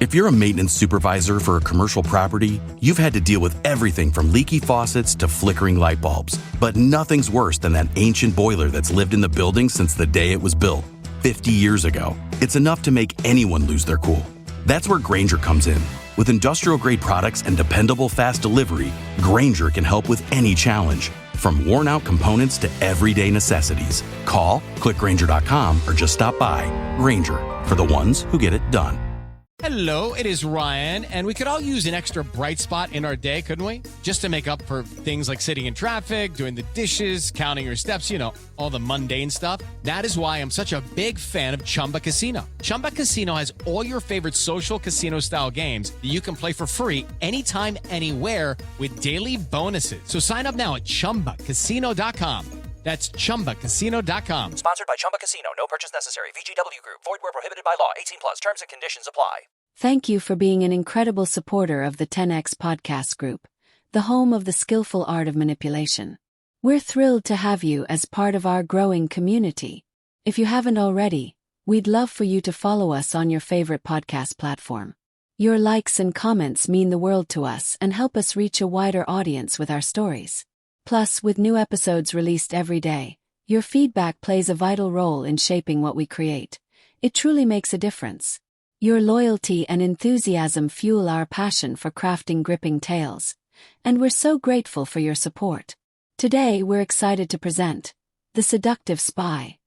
If you're a maintenance supervisor for a commercial property, you've had to deal with everything from leaky faucets to flickering light bulbs. But nothing's worse than that ancient boiler that's lived in the building since the day it was built, 50 years ago. It's enough to make anyone lose their cool. That's where Grainger comes in. With industrial-grade products and dependable fast delivery, Grainger can help with any challenge, from worn-out components to everyday necessities. Call, click Grainger.com, or just stop by. Grainger, for the ones who get it done. Hello, it is Ryan, and we could all use an extra bright spot in our day, couldn't we? Just to make up for things like sitting in traffic, doing the dishes, counting your steps, all the mundane stuff. That is why I'm such a big fan of Chumba Casino. Chumba Casino has all your favorite social casino-style games that you can play for free anytime, anywhere with daily bonuses. So sign up now at ChumbaCasino.com. That's ChumbaCasino.com. Sponsored by Chumba Casino. No purchase necessary. VGW Group. Void where prohibited by law. 18 plus. Terms and conditions apply. Thank you for being an incredible supporter of the 10X Podcast Group, the home of the skillful art of manipulation. We're thrilled to have you as part of our growing community. If you haven't already, we'd love for you to follow us on your favorite podcast platform. Your likes and comments mean the world to us and help us reach a wider audience with our stories. Plus, with new episodes released every day, your feedback plays a vital role in shaping what we create. It truly makes a difference. Your loyalty and enthusiasm fuel our passion for crafting gripping tales, and we're so grateful for your support. Today, we're excited to present The Seductive Spy,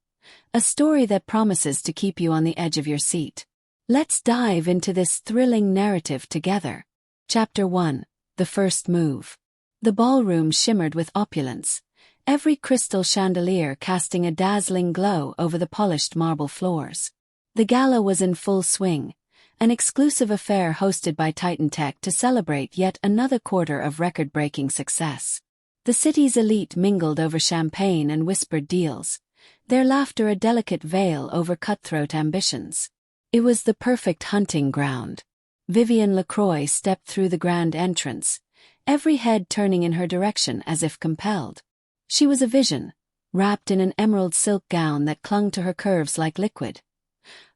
a story that promises to keep you on the edge of your seat. Let's dive into this thrilling narrative together. Chapter 1: The First Move. The ballroom shimmered with opulence, every crystal chandelier casting a dazzling glow over the polished marble floors. The gala was in full swing, an exclusive affair hosted by TitanTech to celebrate yet another quarter of record-breaking success. The city's elite mingled over champagne and whispered deals, their laughter a delicate veil over cutthroat ambitions. It was the perfect hunting ground. Vivienne LaCroix stepped through the grand entrance, every head turning in her direction as if compelled. She was a vision, wrapped in an emerald silk gown that clung to her curves like liquid,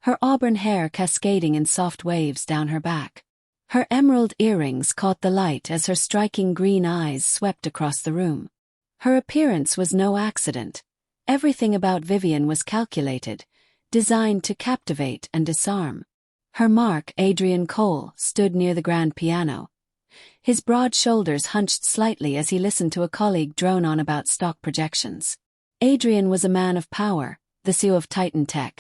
her auburn hair cascading in soft waves down her back. Her emerald earrings caught the light as her striking green eyes swept across the room. Her appearance was no accident. Everything about Vivienne was calculated, designed to captivate and disarm. Her mark, Adrian Cole, stood near the grand piano, his broad shoulders hunched slightly as he listened to a colleague drone on about stock projections. Adrian was a man of power, the CEO of TitanTech,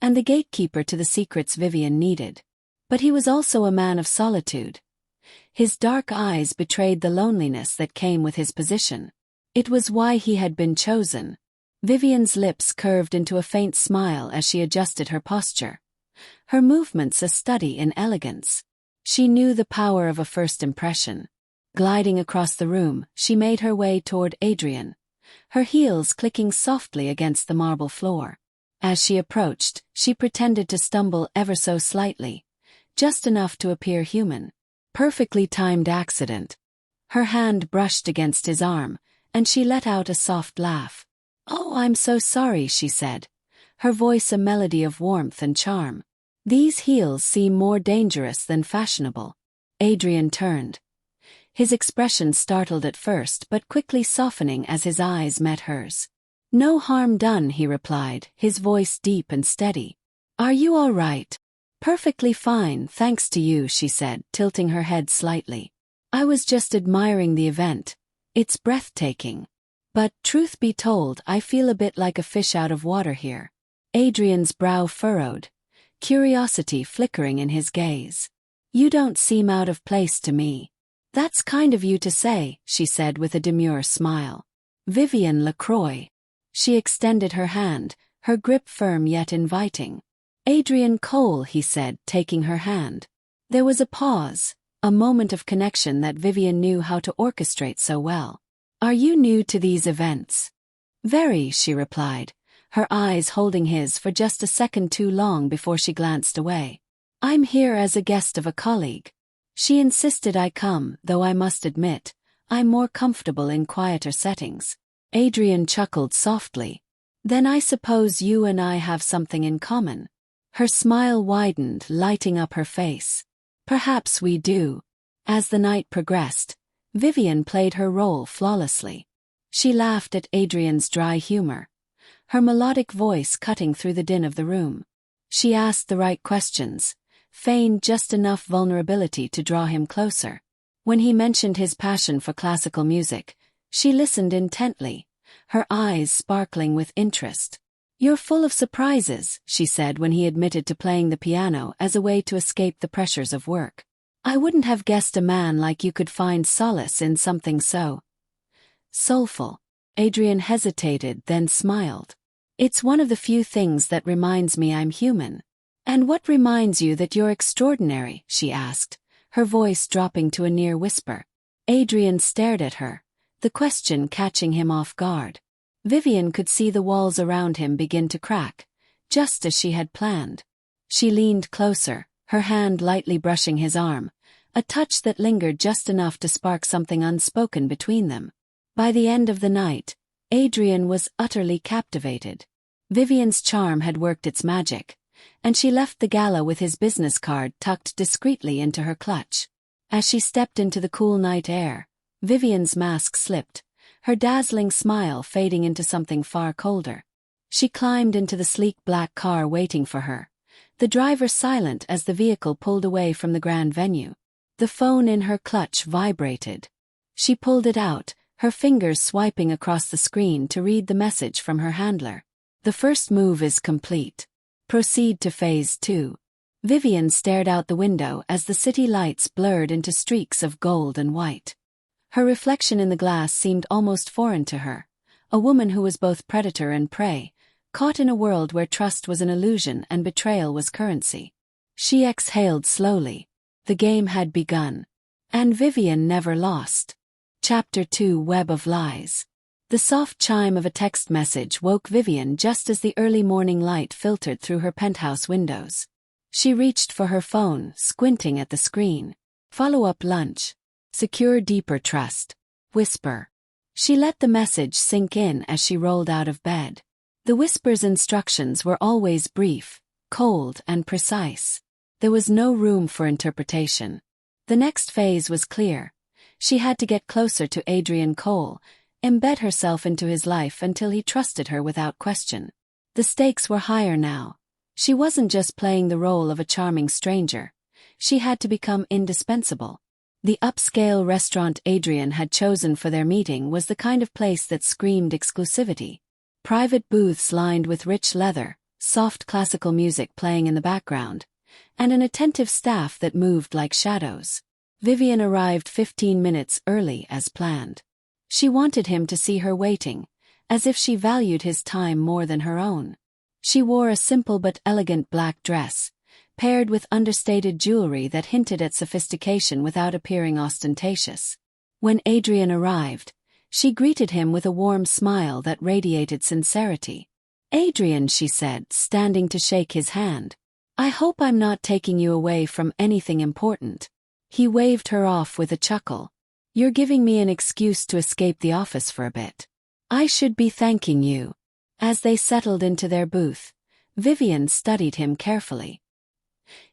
and the gatekeeper to the secrets Vivienne needed. But he was also a man of solitude. His dark eyes betrayed the loneliness that came with his position. It was why he had been chosen. Vivienne's lips curved into a faint smile as she adjusted her posture, her movements a study in elegance. She knew the power of a first impression. Gliding across the room, she made her way toward Adrian, her heels clicking softly against the marble floor. As she approached, she pretended to stumble ever so slightly, just enough to appear human. Perfectly timed accident. Her hand brushed against his arm, and she let out a soft laugh. "Oh, I'm so sorry," she said, her voice a melody of warmth and charm. "These heels seem more dangerous than fashionable." Adrian turned, his expression startled at first but quickly softening as his eyes met hers. "No harm done," he replied, his voice deep and steady. "Are you all right?" "Perfectly fine, thanks to you," she said, tilting her head slightly. "I was just admiring the event. It's breathtaking. But, truth be told, I feel a bit like a fish out of water here." Adrian's brow furrowed, curiosity flickering in his gaze. "You don't seem out of place to me." "That's kind of you to say," she said with a demure smile. "Vivienne LaCroix." She extended her hand, her grip firm yet inviting. "Adrian Cole," he said, taking her hand. There was a pause, a moment of connection that Vivienne knew how to orchestrate so well. "Are you new to these events?" "Very," she replied, her eyes holding his for just a second too long before she glanced away. "I'm here as a guest of a colleague. She insisted I come, though I must admit, I'm more comfortable in quieter settings." Adrian chuckled softly. "Then I suppose you and I have something in common." Her smile widened, lighting up her face. Perhaps we do. As the night progressed, Vivienne played her role flawlessly. She laughed at Adrian's dry humor, her melodic voice cutting through the din of the room. She asked the right questions, feigned just enough vulnerability to draw him closer. When he mentioned his passion for classical music, she listened intently, her eyes sparkling with interest. "You're full of surprises," she said when he admitted to playing the piano as a way to escape the pressures of work. "I wouldn't have guessed a man like you could find solace in something so soulful." Adrian hesitated, then smiled. "It's one of the few things that reminds me I'm human." "And what reminds you that you're extraordinary?" she asked, her voice dropping to a near whisper. Adrian stared at her, the question catching him off guard. Vivienne could see the walls around him begin to crack, just as she had planned. She leaned closer, her hand lightly brushing his arm, a touch that lingered just enough to spark something unspoken between them. By the end of the night, Adrian was utterly captivated. Vivienne's charm had worked its magic, and she left the gala with his business card tucked discreetly into her clutch. As she stepped into the cool night air, Vivienne's mask slipped, her dazzling smile fading into something far colder. She climbed into the sleek black car waiting for her, the driver silent as the vehicle pulled away from the grand venue. The phone in her clutch vibrated. She pulled it out, her fingers swiping across the screen to read the message from her handler. "The first move is complete. Proceed to phase 2. Vivienne stared out the window as the city lights blurred into streaks of gold and white. Her reflection in the glass seemed almost foreign to her, a woman who was both predator and prey, caught in a world where trust was an illusion and betrayal was currency. She exhaled slowly. The game had begun. And Vivienne never lost. Chapter 2: Web of Lies. The soft chime of a text message woke Vivienne just as the early morning light filtered through her penthouse windows. She reached for her phone, squinting at the screen. "Follow-up lunch. Secure deeper trust. Whisper." She let the message sink in as she rolled out of bed. The whisper's instructions were always brief, cold, and precise. There was no room for interpretation. The next phase was clear. She had to get closer to Adrian Cole, embed herself into his life until he trusted her without question. The stakes were higher now. She wasn't just playing the role of a charming stranger. She had to become indispensable. The upscale restaurant Adrian had chosen for their meeting was the kind of place that screamed exclusivity. Private booths lined with rich leather, soft classical music playing in the background, and an attentive staff that moved like shadows. Vivienne arrived 15 minutes early as planned. She wanted him to see her waiting, as if she valued his time more than her own. She wore a simple but elegant black dress, paired with understated jewelry that hinted at sophistication without appearing ostentatious. When Adrian arrived, she greeted him with a warm smile that radiated sincerity. "Adrian," she said, standing to shake his hand. "I hope I'm not taking you away from anything important." He waved her off with a chuckle. "You're giving me an excuse to escape the office for a bit. I should be thanking you." As they settled into their booth, Vivienne studied him carefully.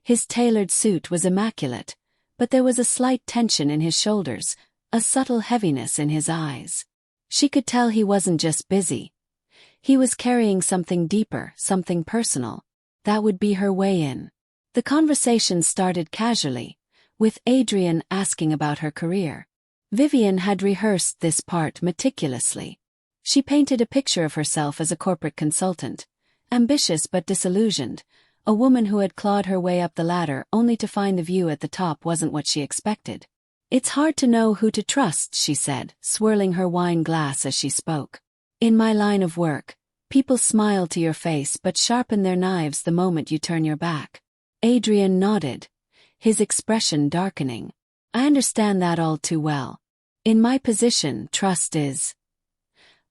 His tailored suit was immaculate, but there was a slight tension in his shoulders, a subtle heaviness in his eyes. She could tell he wasn't just busy. He was carrying something deeper, something personal. That would be her way in. The conversation started casually, with Adrian asking about her career. Vivienne had rehearsed this part meticulously. She painted a picture of herself as a corporate consultant, ambitious but disillusioned, a woman who had clawed her way up the ladder only to find the view at the top wasn't what she expected. "It's hard to know who to trust," she said, swirling her wine glass as she spoke. "In my line of work, people smile to your face but sharpen their knives the moment you turn your back." Adrian nodded, his expression darkening. "I understand that all too well. In my position, trust is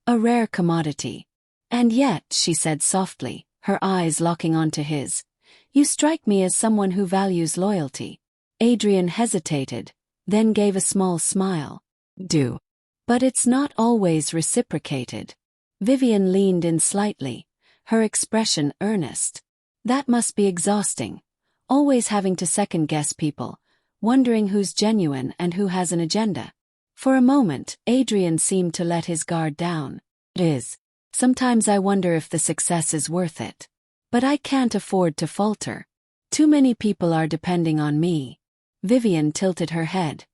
a rare commodity. And yet," she said softly, her eyes locking onto his, "you strike me as someone who values loyalty." Adrian hesitated, then gave a small smile. "Do. But it's not always reciprocated." Vivienne leaned in slightly, her expression earnest. "That must be exhausting, always having to second-guess people, wondering who's genuine and who has an agenda. For a moment, Adrian seemed to let his guard down. It is. Sometimes I wonder if the success is worth it. But I can't afford to falter. Too many people are depending on me. Vivienne tilted her head,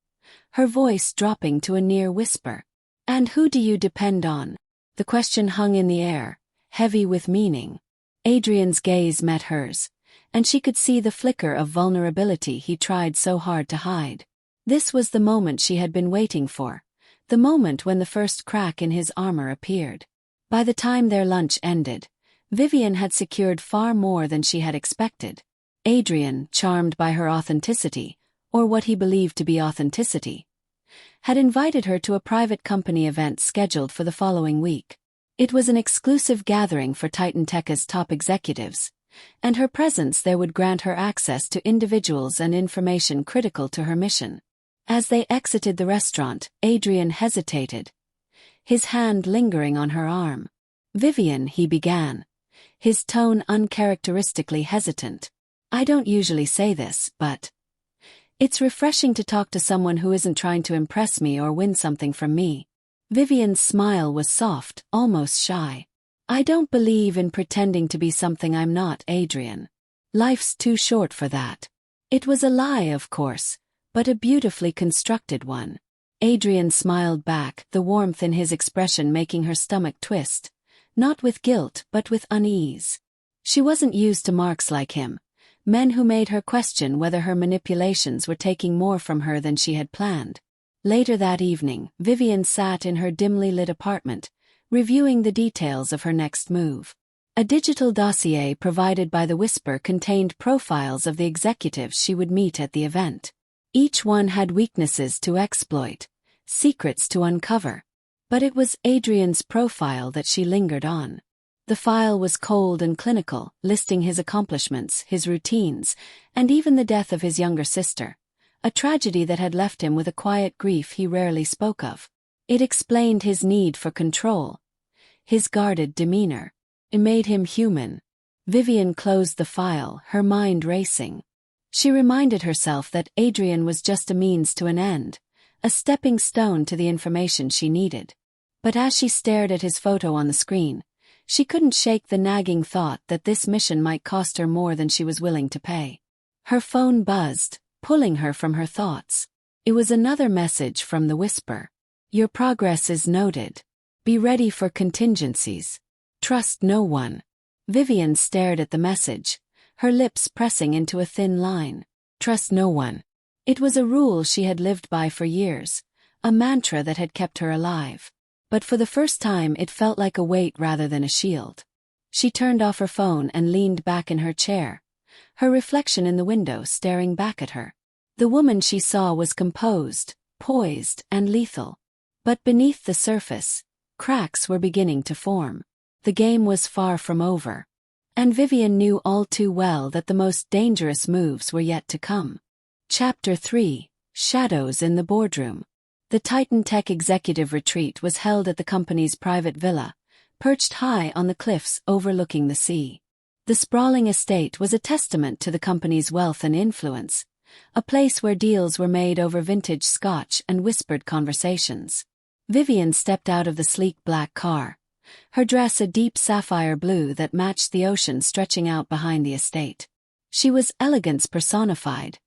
her voice dropping to a near whisper. And who do you depend on? The question hung in the air, heavy with meaning. Adrian's gaze met hers, and she could see the flicker of vulnerability he tried so hard to hide. This was the moment she had been waiting for, the moment when the first crack in his armor appeared. By the time their lunch ended, Vivienne had secured far more than she had expected. Adrian, charmed by her authenticity, or what he believed to be authenticity, had invited her to a private company event scheduled for the following week. It was an exclusive gathering for TitanTech's top executives, and her presence there would grant her access to individuals and information critical to her mission. As they exited the restaurant, Adrian hesitated, his hand lingering on her arm. "Vivienne," he began, his tone uncharacteristically hesitant. "I don't usually say this, but it's refreshing to talk to someone who isn't trying to impress me or win something from me." Vivienne's smile was soft, almost shy. "I don't believe in pretending to be something I'm not, Adrian. Life's too short for that." It was a lie, of course, but a beautifully constructed one. Adrian smiled back, the warmth in his expression making her stomach twist, not with guilt but with unease. She wasn't used to marks like him, men who made her question whether her manipulations were taking more from her than she had planned. Later that evening, Vivienne sat in her dimly lit apartment, reviewing the details of her next move. A digital dossier provided by the Whisper contained profiles of the executives she would meet at the event. Each one had weaknesses to exploit, secrets to uncover. But it was Adrian's profile that she lingered on. The file was cold and clinical, listing his accomplishments, his routines, and even the death of his younger sister, a tragedy that had left him with a quiet grief he rarely spoke of. It explained his need for control, his guarded demeanor. It made him human. Vivienne closed the file, her mind racing. She reminded herself that Adrian was just a means to an end, a stepping stone to the information she needed. But as she stared at his photo on the screen, she couldn't shake the nagging thought that this mission might cost her more than she was willing to pay. Her phone buzzed, pulling her from her thoughts. It was another message from the Whisper. "Your progress is noted. Be ready for contingencies. Trust no one." Vivienne stared at the message, her lips pressing into a thin line. Trust no one. It was a rule she had lived by for years, a mantra that had kept her alive. But for the first time it felt like a weight rather than a shield. She turned off her phone and leaned back in her chair, her reflection in the window staring back at her. The woman she saw was composed, poised, and lethal. But beneath the surface, cracks were beginning to form. The game was far from over. And Vivienne knew all too well that the most dangerous moves were yet to come. Chapter 3: Shadows in the Boardroom. The TitanTech executive retreat was held at the company's private villa, perched high on the cliffs overlooking the sea. The sprawling estate was a testament to the company's wealth and influence, a place where deals were made over vintage scotch and whispered conversations. Vivienne stepped out of the sleek black car, her dress a deep sapphire blue that matched the ocean stretching out behind the estate. She was elegance personified,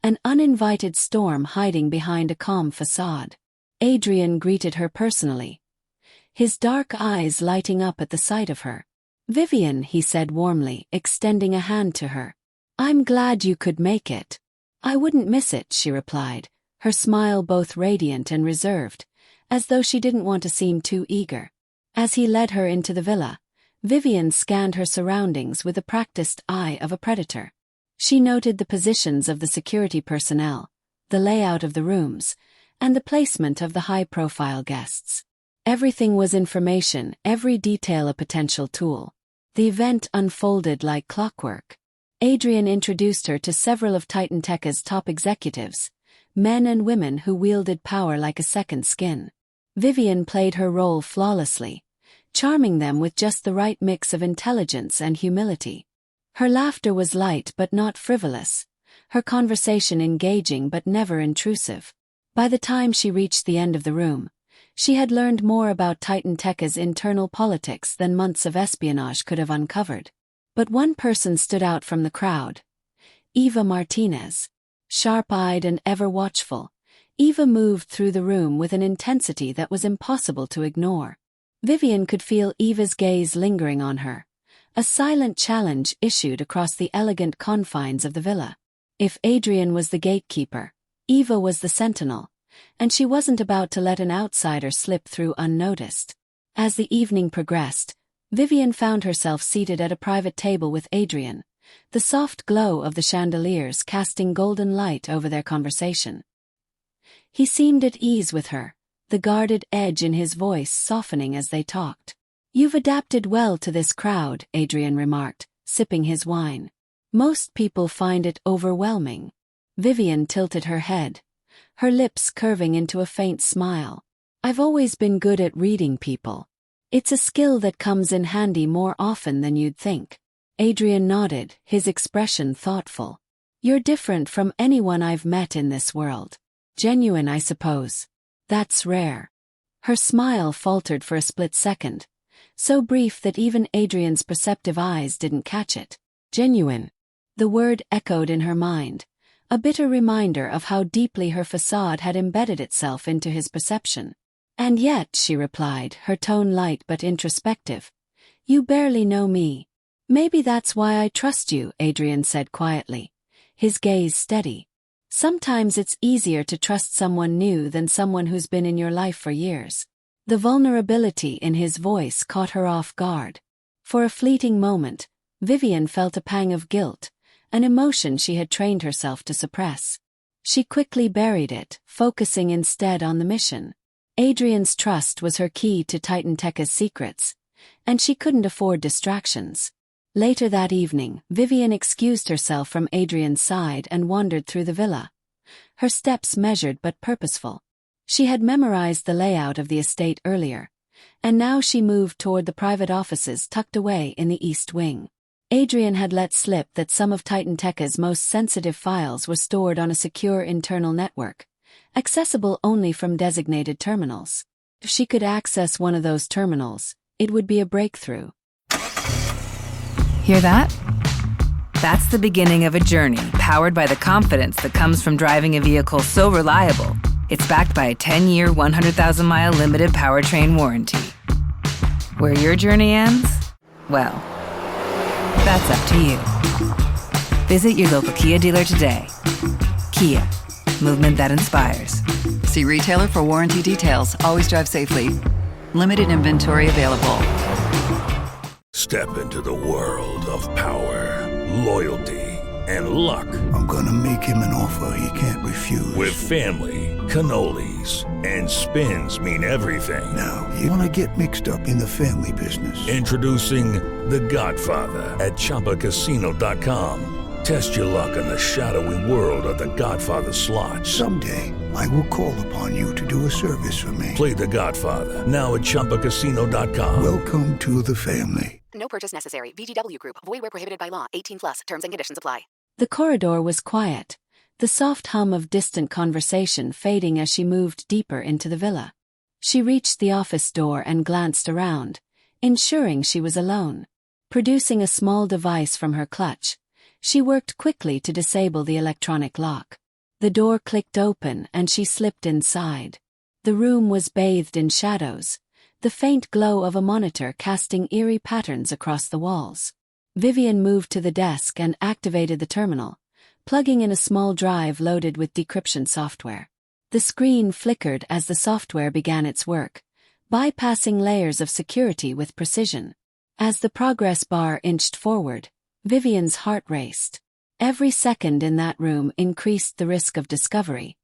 an uninvited storm hiding behind a calm facade. Adrian greeted her personally, his dark eyes lighting up at the sight of her. "Vivienne," he said warmly, extending a hand to her. "I'm glad you could make it." "I wouldn't miss it," she replied, her smile both radiant and reserved, as though she didn't want to seem too eager. As he led her into the villa, Vivienne scanned her surroundings with the practiced eye of a predator. She noted the positions of the security personnel, the layout of the rooms, and the placement of the high-profile guests. Everything was information, every detail a potential tool. The event unfolded like clockwork. Adrian introduced her to several of TitanTech's top executives, men and women who wielded power like a second skin. Vivienne played her role flawlessly, charming them with just the right mix of intelligence and humility. Her laughter was light but not frivolous, her conversation engaging but never intrusive. By the time she reached the end of the room, she had learned more about TitanTech's internal politics than months of espionage could have uncovered. But one person stood out from the crowd. Eva Martinez. Sharp-eyed and ever watchful, Eva moved through the room with an intensity that was impossible to ignore. Vivienne could feel Eva's gaze lingering on her, a silent challenge issued across the elegant confines of the villa. If Adrian was the gatekeeper, Eva was the sentinel, and she wasn't about to let an outsider slip through unnoticed. As the evening progressed, Vivienne found herself seated at a private table with Adrian, the soft glow of the chandeliers casting golden light over their conversation. He seemed at ease with her, the guarded edge in his voice softening as they talked. "You've adapted well to this crowd," Adrian remarked, sipping his wine. "Most people find it overwhelming." Vivienne tilted her head, her lips curving into a faint smile. "I've always been good at reading people. It's a skill that comes in handy more often than you'd think." Adrian nodded, his expression thoughtful. "You're different from anyone I've met in this world. Genuine, I suppose. That's rare." Her smile faltered for a split second, so brief that even Adrian's perceptive eyes didn't catch it. Genuine. The word echoed in her mind, a bitter reminder of how deeply her facade had embedded itself into his perception. "And yet," she replied, her tone light but introspective, "you barely know me." "Maybe that's why I trust you," Adrian said quietly, his gaze steady. "Sometimes it's easier to trust someone new than someone who's been in your life for years." The vulnerability in his voice caught her off guard. For a fleeting moment, Vivienne felt a pang of guilt, an emotion she had trained herself to suppress. She quickly buried it, focusing instead on the mission. Adrian's trust was her key to TitanTech's secrets, and she couldn't afford distractions. Later that evening, Vivienne excused herself from Adrian's side and wandered through the villa, her steps measured but purposeful. She had memorized the layout of the estate earlier, and now she moved toward the private offices tucked away in the east wing. Adrian had let slip that some of TitanTech's most sensitive files were stored on a secure internal network, accessible only from designated terminals. If she could access one of those terminals, it would be a breakthrough. Hear that? That's the beginning of a journey powered by the confidence that comes from driving a vehicle so reliable, it's backed by a 10-year, 100,000-mile limited powertrain warranty. Where your journey ends? Well, that's up to you. Visit your local Kia dealer today. Kia, movement that inspires. See retailer for warranty details. Always drive safely. Limited inventory available. Step into the world of power, loyalty, and luck. I'm gonna make him an offer he can't refuse. With family, cannolis, and spins mean everything. Now, you wanna get mixed up in the family business. Introducing The Godfather at ChumbaCasino.com. Test your luck in the shadowy world of The Godfather slot. Someday, I will call upon you to do a service for me. Play The Godfather, now at ChumbaCasino.com. Welcome to the family. No purchase necessary. VGW Group. Void where prohibited by law. 18+. Terms and conditions apply. The corridor was quiet, the soft hum of distant conversation fading as she moved deeper into the villa. She reached the office door and glanced around, ensuring she was alone. Producing a small device from her clutch, she worked quickly to disable the electronic lock. The door clicked open and she slipped inside. The room was bathed in shadows, the faint glow of a monitor casting eerie patterns across the walls. Vivienne moved to the desk and activated the terminal, plugging in a small drive loaded with decryption software. The screen flickered as the software began its work, bypassing layers of security with precision. As the progress bar inched forward, Vivienne's heart raced. Every second in that room increased the risk of discovery,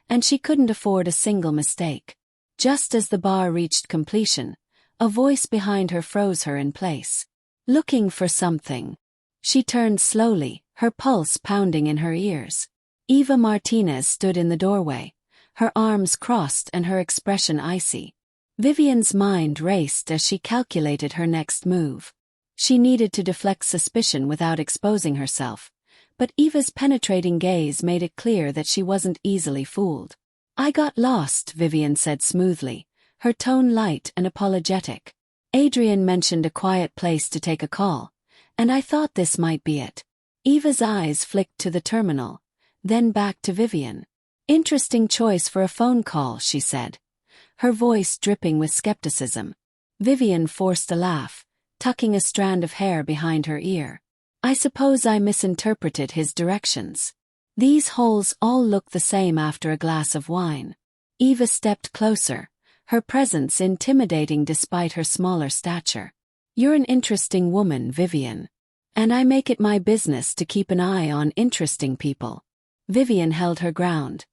and she couldn't afford a single mistake. Just as the bar reached completion, a voice behind her froze her in place. "Looking for something?" She turned slowly, her pulse pounding in her ears. Eva Martinez stood in the doorway, her arms crossed and her expression icy. Vivienne's mind raced as she calculated her next move. She needed to deflect suspicion without exposing herself, but Eva's penetrating gaze made it clear that she wasn't easily fooled. "I got lost," Vivienne said smoothly, her tone light and apologetic. "Adrian mentioned a quiet place to take a call, and I thought this might be it." Eva's eyes flicked to the terminal, then back to Vivienne. "Interesting choice for a phone call," she said, her voice dripping with skepticism. Vivienne forced a laugh, tucking a strand of hair behind her ear. "I suppose I misinterpreted his directions. These holes all look the same after a glass of wine." Eva stepped closer, her presence intimidating despite her smaller stature. "You're an interesting woman, Vivienne. And I make it my business to keep an eye on interesting people." Vivienne held her ground,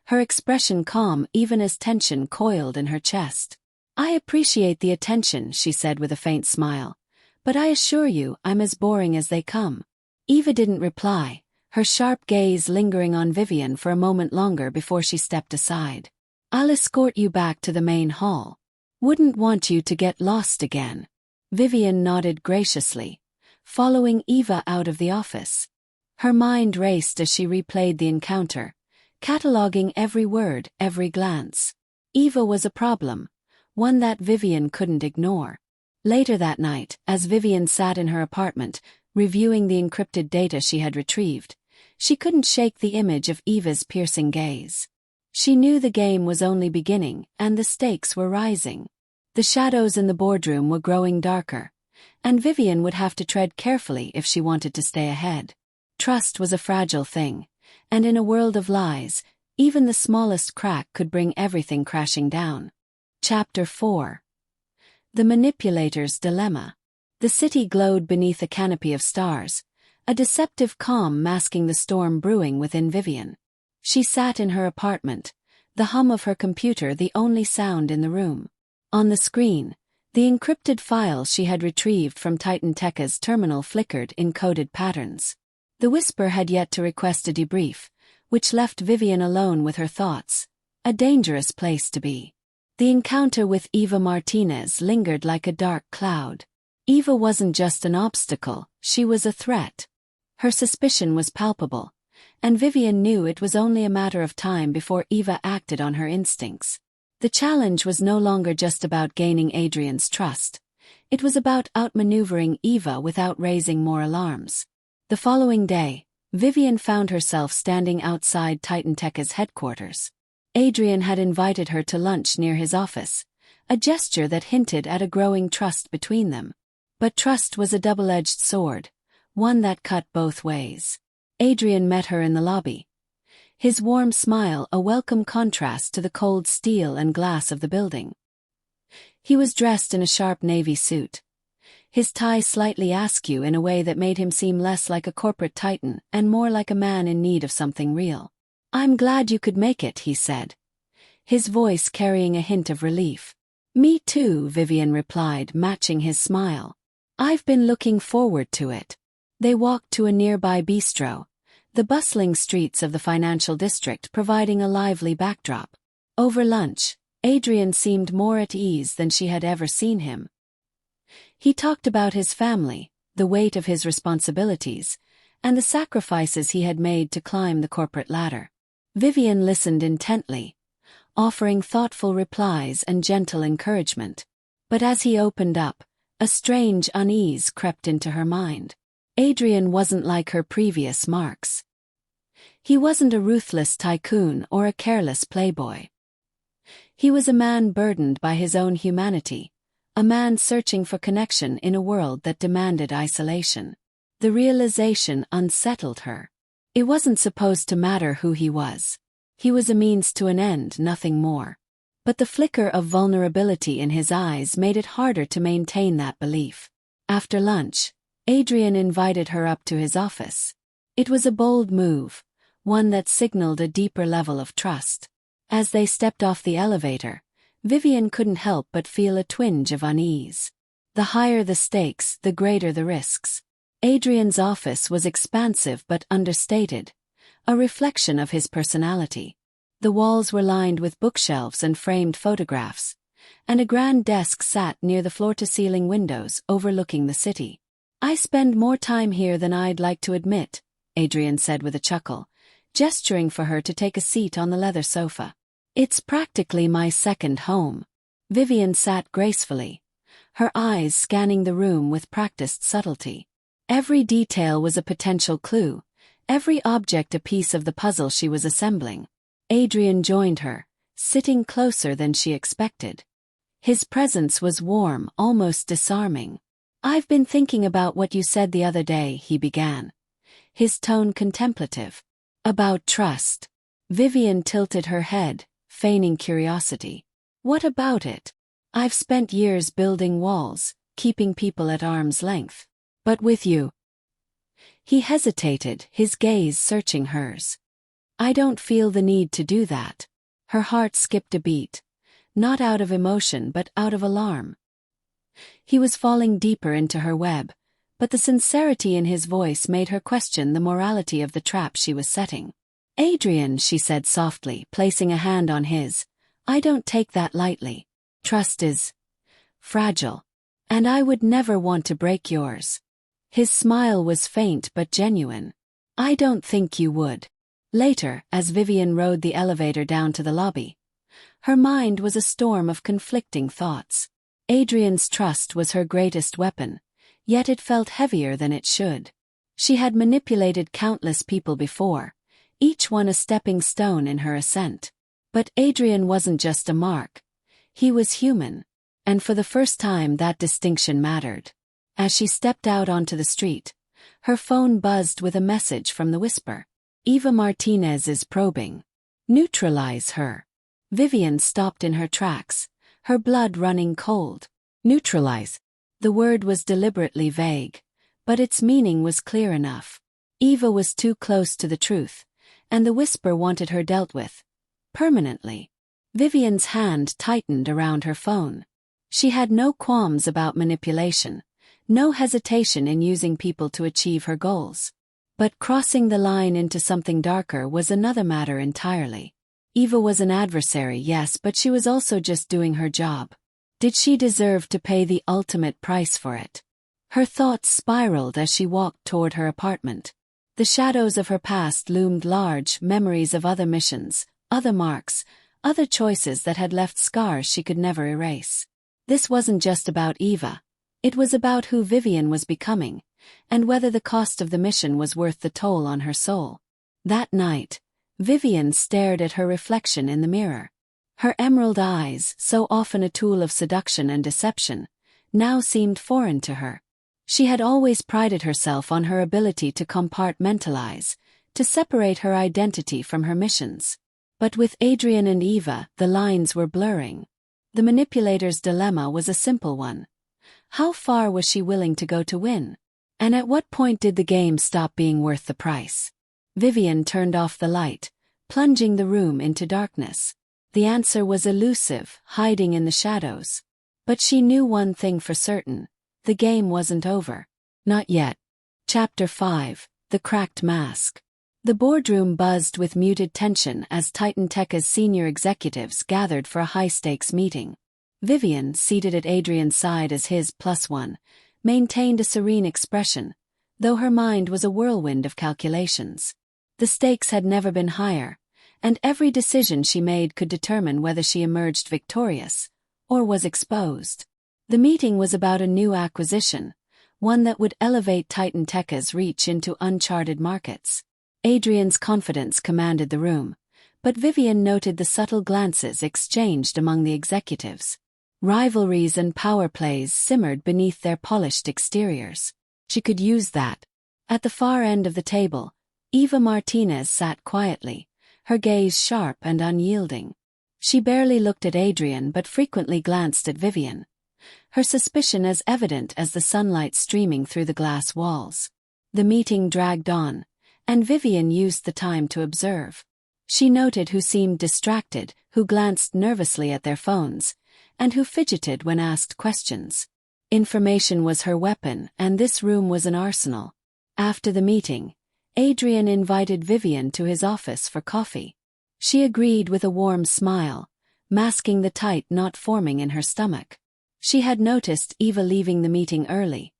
her expression calm even as tension coiled in her chest. "I appreciate the attention," she said with a faint smile, "but I assure you I'm as boring as they come." Eva didn't reply, her sharp gaze lingering on Vivienne for a moment longer before she stepped aside. "I'll escort you back to the main hall. Wouldn't want you to get lost again." Vivienne nodded graciously, following Eva out of the office. Her mind raced as she replayed the encounter, cataloging every word, every glance. Eva was a problem, one that Vivienne couldn't ignore. Later that night, as Vivienne sat in her apartment, reviewing the encrypted data she had retrieved, she couldn't shake the image of Eva's piercing gaze. She knew the game was only beginning, and the stakes were rising. The shadows in the boardroom were growing darker, and Vivienne would have to tread carefully if she wanted to stay ahead. Trust was a fragile thing, and in a world of lies, even the smallest crack could bring everything crashing down. Chapter 4. The Manipulator's Dilemma. The city glowed beneath a canopy of stars, a deceptive calm masking the storm brewing within Vivienne. She sat in her apartment, the hum of her computer the only sound in the room. On the screen, the encrypted files she had retrieved from TitanTech's terminal flickered in coded patterns. The Whisper had yet to request a debrief, which left Vivienne alone with her thoughts. A dangerous place to be. The encounter with Eva Martinez lingered like a dark cloud. Eva wasn't just an obstacle, she was a threat. Her suspicion was palpable, and Vivienne knew it was only a matter of time before Eva acted on her instincts. The challenge was no longer just about gaining Adrian's trust. It was about outmaneuvering Eva without raising more alarms. The following day, Vivienne found herself standing outside TitanTech's headquarters. Adrian had invited her to lunch near his office, a gesture that hinted at a growing trust between them. But trust was a double-edged sword, one that cut both ways. Adrian met her in the lobby, his warm smile a welcome contrast to the cold steel and glass of the building. He was dressed in a sharp navy suit, his tie slightly askew in a way that made him seem less like a corporate titan and more like a man in need of something real. "I'm glad you could make it," he said, his voice carrying a hint of relief. "Me too," Vivienne replied, matching his smile. "I've been looking forward to it." They walked to a nearby bistro, the bustling streets of the financial district providing a lively backdrop. Over lunch, Adrian seemed more at ease than she had ever seen him. He talked about his family, the weight of his responsibilities, and the sacrifices he had made to climb the corporate ladder. Vivienne listened intently, offering thoughtful replies and gentle encouragement. But as he opened up, a strange unease crept into her mind. Adrian wasn't like her previous marks. He wasn't a ruthless tycoon or a careless playboy. He was a man burdened by his own humanity, a man searching for connection in a world that demanded isolation. The realization unsettled her. It wasn't supposed to matter who he was. He was a means to an end, nothing more. But the flicker of vulnerability in his eyes made it harder to maintain that belief. After lunch, Adrian invited her up to his office. It was a bold move, one that signaled a deeper level of trust. As they stepped off the elevator, Vivienne couldn't help but feel a twinge of unease. The higher the stakes, the greater the risks. Adrian's office was expansive but understated, a reflection of his personality. The walls were lined with bookshelves and framed photographs, and a grand desk sat near the floor-to-ceiling windows overlooking the city. "I spend more time here than I'd like to admit," Adrian said with a chuckle, gesturing for her to take a seat on the leather sofa. It's practically my second home. Vivienne sat gracefully, her eyes scanning the room with practiced subtlety. Every detail was a potential clue, every object a piece of the puzzle she was assembling. Adrian joined her, sitting closer than she expected. His presence was warm, almost disarming. I've been thinking about what you said the other day, he began, his tone contemplative. About trust. Vivienne tilted her head, feigning curiosity. What about it? I've spent years building walls, keeping people at arm's length. But with you. He hesitated, his gaze searching hers. I don't feel the need to do that. Her heart skipped a beat, not out of emotion but out of alarm. He was falling deeper into her web, but the sincerity in his voice made her question the morality of the trap she was setting. Adrian, she said softly, placing a hand on his, I don't take that lightly. Trust is fragile, and I would never want to break yours. His smile was faint but genuine. I don't think you would. Later, as Vivienne rode the elevator down to the lobby, her mind was a storm of conflicting thoughts. Adrian's trust was her greatest weapon, yet it felt heavier than it should. She had manipulated countless people before, each one a stepping stone in her ascent. But Adrian wasn't just a mark. He was human, and for the first time that distinction mattered. As she stepped out onto the street, her phone buzzed with a message from the Whisper. Eva Martinez is probing. Neutralize her. Vivienne stopped in her tracks, her blood running cold. Neutralize. The word was deliberately vague, but its meaning was clear enough. Eva was too close to the truth, and the Whisper wanted her dealt with. Permanently. Vivienne's hand tightened around her phone. She had no qualms about manipulation, no hesitation in using people to achieve her goals. But crossing the line into something darker was another matter entirely. Eva was an adversary, yes, but she was also just doing her job. Did she deserve to pay the ultimate price for it? Her thoughts spiraled as she walked toward her apartment. The shadows of her past loomed large, memories of other missions, other marks, other choices that had left scars she could never erase. This wasn't just about Eva. It was about who Vivienne was becoming, and whether the cost of the mission was worth the toll on her soul. That night, Vivienne stared at her reflection in the mirror. Her emerald eyes, so often a tool of seduction and deception, now seemed foreign to her. She had always prided herself on her ability to compartmentalize, to separate her identity from her missions. But with Adrian and Eva, the lines were blurring. The manipulator's dilemma was a simple one. How far was she willing to go to win? And at what point did the game stop being worth the price? Vivienne turned off the light, plunging the room into darkness. The answer was elusive, hiding in the shadows. But she knew one thing for certain. The game wasn't over. Not yet. Chapter 5, The Cracked Mask. The boardroom buzzed with muted tension as TitanTech's senior executives gathered for a high-stakes meeting. Vivienne, seated at Adrian's side as his +1, maintained a serene expression, though her mind was a whirlwind of calculations. The stakes had never been higher, and every decision she made could determine whether she emerged victorious or was exposed. The meeting was about a new acquisition, one that would elevate TitanTech's reach into uncharted markets. Adrian's confidence commanded the room, but Vivienne noted the subtle glances exchanged among the executives. Rivalries and power plays simmered beneath their polished exteriors. She could use that. At the far end of the table, Eva Martinez sat quietly, her gaze sharp and unyielding. She barely looked at Adrian but frequently glanced at Vivienne, her suspicion as evident as the sunlight streaming through the glass walls. The meeting dragged on, and Vivienne used the time to observe. She noted who seemed distracted, who glanced nervously at their phones, and who fidgeted when asked questions. Information was her weapon, and this room was an arsenal. After the meeting, Adrian invited Vivienne to his office for coffee. She agreed with a warm smile, masking the tight knot forming in her stomach. She had noticed Eva leaving the meeting early,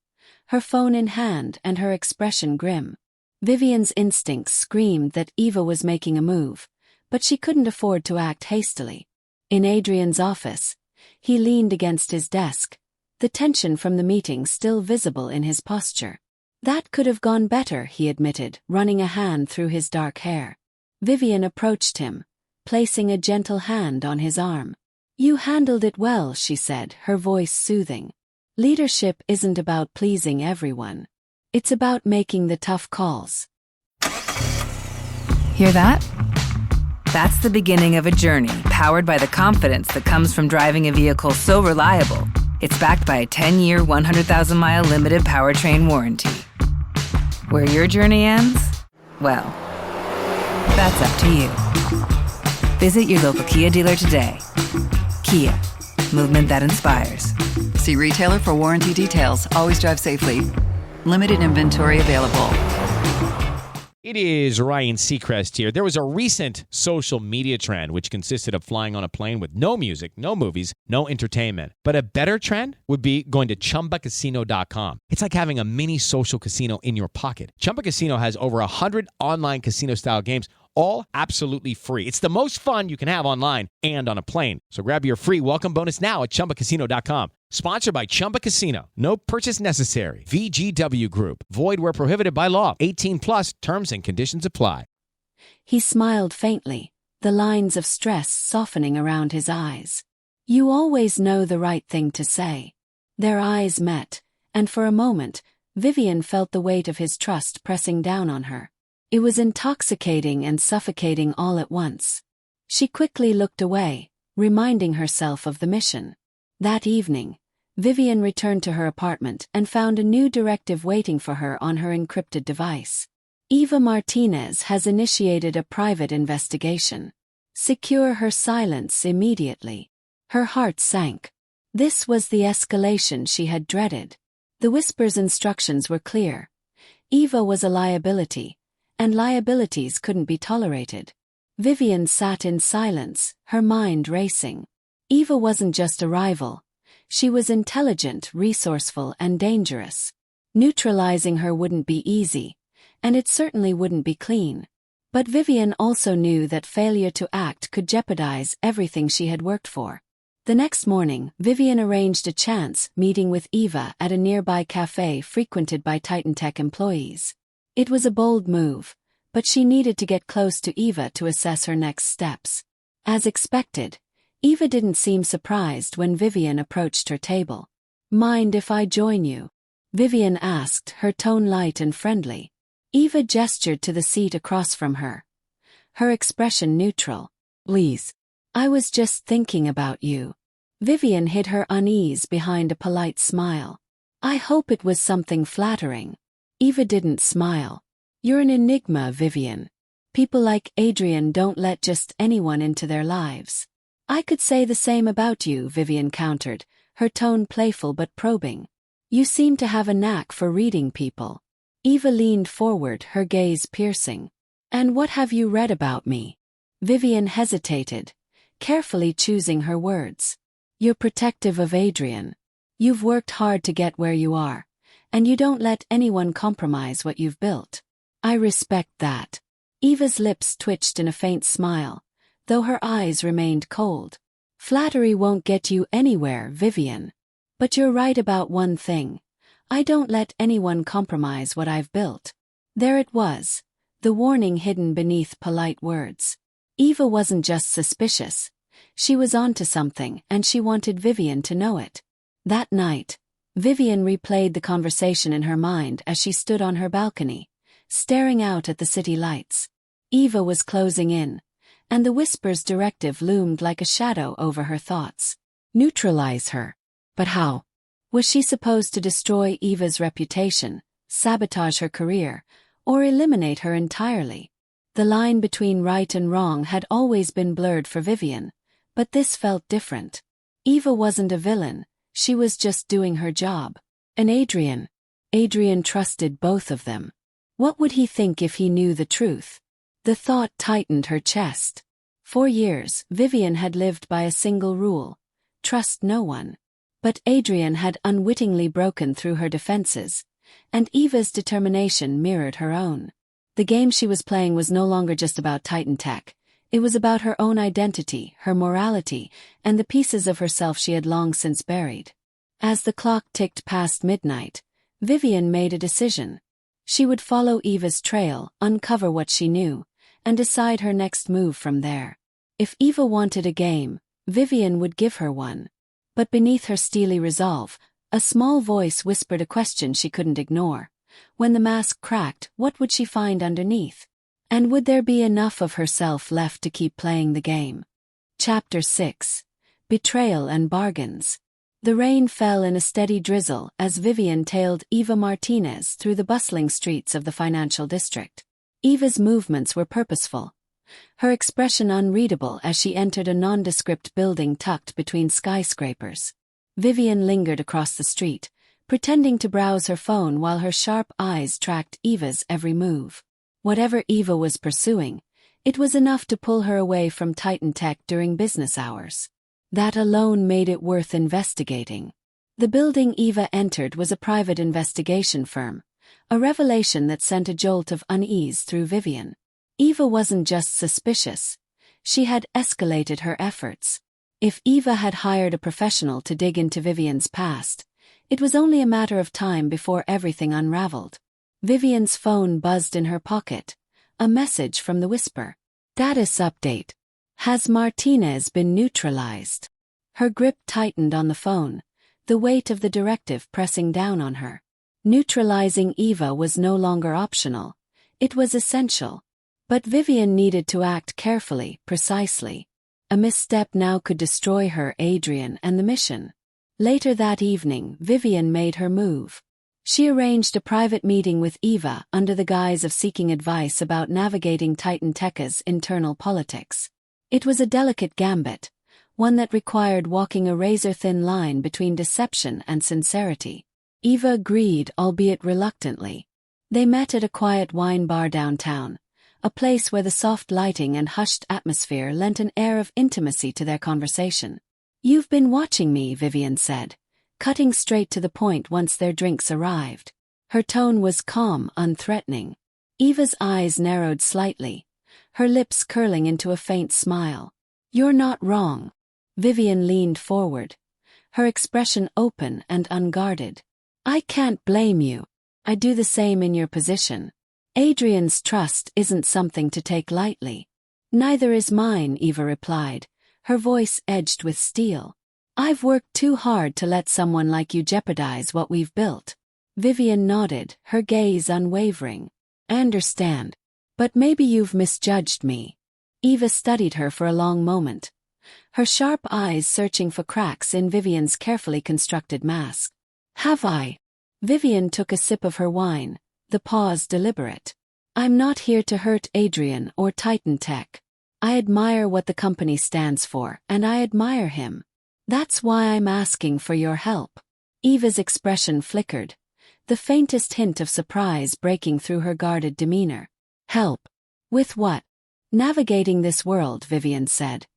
her phone in hand and her expression grim. Vivienne's instincts screamed that Eva was making a move, but she couldn't afford to act hastily. In Adrian's office, he leaned against his desk, the tension from the meeting still visible in his posture. That could have gone better, he admitted, running a hand through his dark hair. Vivienne approached him, placing a gentle hand on his arm. You handled it well, she said, her voice soothing. Leadership isn't about pleasing everyone. It's about making the tough calls. Hear that? That's the beginning of a journey powered by the confidence that comes from driving a vehicle so reliable, it's backed by a 10-year, 100,000-mile limited powertrain warranty. Where your journey ends? Well, that's up to you. Visit your local Kia dealer today. Kia, movement that inspires. See retailer for warranty details. Always drive safely. Limited inventory available. It is Ryan Seacrest here. There was a recent social media trend which consisted of flying on a plane with no music, no movies, no entertainment. But a better trend would be going to ChumbaCasino.com. It's like having a mini social casino in your pocket. Chumba Casino has over 100 online casino-style games, all absolutely free. It's the most fun you can have online and on a plane. So grab your free welcome bonus now at ChumbaCasino.com. Sponsored by Chumba Casino. No purchase necessary. VGW Group. Void where prohibited by law. 18 plus. Terms and conditions apply. He smiled faintly, the lines of stress softening around his eyes. You always know the right thing to say. Their eyes met, and for a moment, Vivienne felt the weight of his trust pressing down on her. It was intoxicating and suffocating all at once. She quickly looked away, reminding herself of the mission. That evening, Vivienne returned to her apartment and found a new directive waiting for her on her encrypted device. Eva Martinez has initiated a private investigation. Secure her silence immediately. Her heart sank. This was the escalation she had dreaded. The whisper's instructions were clear. Eva was a liability, and liabilities couldn't be tolerated. Vivienne sat in silence, her mind racing. Eva wasn't just a rival. She was intelligent, resourceful, and dangerous. Neutralizing her wouldn't be easy, and it certainly wouldn't be clean. But Vivienne also knew that failure to act could jeopardize everything she had worked for. The next morning, Vivienne arranged a chance meeting with Eva at a nearby cafe frequented by TitanTech employees. It was a bold move, but she needed to get close to Eva to assess her next steps. As expected, Eva didn't seem surprised when Vivienne approached her table. Mind if I join you? Vivienne asked, her tone light and friendly. Eva gestured to the seat across from her. Her expression neutral. Please. I was just thinking about you. Vivienne hid her unease behind a polite smile. I hope it was something flattering. Eva didn't smile. You're an enigma, Vivienne. People like Adrian don't let just anyone into their lives. I could say the same about you, Vivienne countered, her tone playful but probing. You seem to have a knack for reading people. Eva leaned forward, her gaze piercing. And what have you read about me? Vivienne hesitated, carefully choosing her words. You're protective of Adrian. You've worked hard to get where you are, and you don't let anyone compromise what you've built. I respect that. Eva's lips twitched in a faint smile, though her eyes remained cold. Flattery won't get you anywhere, Vivienne. But you're right about one thing. I don't let anyone compromise what I've built. There it was, the warning hidden beneath polite words. Eva wasn't just suspicious. She was onto something, and she wanted Vivienne to know it. That night, Vivienne replayed the conversation in her mind as she stood on her balcony, staring out at the city lights. Eva was closing in, and the whisper's directive loomed like a shadow over her thoughts. Neutralize her. But how? Was she supposed to destroy Eva's reputation, sabotage her career, or eliminate her entirely? The line between right and wrong had always been blurred for Vivienne, but this felt different. Eva wasn't a villain, she was just doing her job. And Adrian trusted both of them. What would he think if he knew the truth? The thought tightened her chest. For years, Vivienne had lived by a single rule: trust no one. But Adrian had unwittingly broken through her defenses, and Eva's determination mirrored her own. The game she was playing was no longer just about TitanTech. It was about her own identity, her morality, and the pieces of herself she had long since buried. As the clock ticked past midnight, Vivienne made a decision. She would follow Eva's trail, uncover what she knew, and decide her next move from there. If Eva wanted a game, Vivienne would give her one. But beneath her steely resolve, a small voice whispered a question she couldn't ignore. When the mask cracked, what would she find underneath? And would there be enough of herself left to keep playing the game? Chapter 6. Betrayal and Bargains. The rain fell in a steady drizzle as Vivienne tailed Eva Martinez through the bustling streets of the financial district. Eva's movements were purposeful, her expression unreadable as she entered a nondescript building tucked between skyscrapers. Vivienne lingered across the street, pretending to browse her phone while her sharp eyes tracked Eva's every move. Whatever Eva was pursuing, it was enough to pull her away from TitanTech during business hours. That alone made it worth investigating. The building Eva entered was a private investigation firm, a revelation that sent a jolt of unease through Vivienne. Eva wasn't just suspicious, she had escalated her efforts. If Eva had hired a professional to dig into Vivienne's past, it was only a matter of time before everything unraveled. Vivienne's phone buzzed in her pocket, a message from the Whisper. Status update. Has Martinez been neutralized? Her grip tightened on the phone, the weight of the directive pressing down on her. Neutralizing Eva was no longer optional, it was essential. But Vivienne needed to act carefully, precisely. A misstep now could destroy her, Adrian, and the mission. Later that evening, Vivienne made her move. She arranged a private meeting with Eva under the guise of seeking advice about navigating TitanTech's internal politics. It was a delicate gambit, one that required walking a razor-thin line between deception and sincerity. Eva agreed, albeit reluctantly. They met at a quiet wine bar downtown, a place where the soft lighting and hushed atmosphere lent an air of intimacy to their conversation. "You've been watching me," Vivienne said, cutting straight to the point once their drinks arrived. Her tone was calm, unthreatening. Eva's eyes narrowed slightly, her lips curling into a faint smile. "You're not wrong." Vivienne leaned forward, her expression open and unguarded. "I can't blame you. I'd do the same in your position. Adrian's trust isn't something to take lightly." "Neither is mine," Eva replied, her voice edged with steel. "I've worked too hard to let someone like you jeopardize what we've built." Vivienne nodded, her gaze unwavering. "I understand. But maybe you've misjudged me." Eva studied her for a long moment, her sharp eyes searching for cracks in Vivienne's carefully constructed mask. "Have I?" Vivienne took a sip of her wine, the pause deliberate. "I'm not here to hurt Adrian or TitanTech. I admire what the company stands for, and I admire him. That's why I'm asking for your help." Eva's expression flickered, the faintest hint of surprise breaking through her guarded demeanor. "Help? With what?" "Navigating this world," Vivienne said,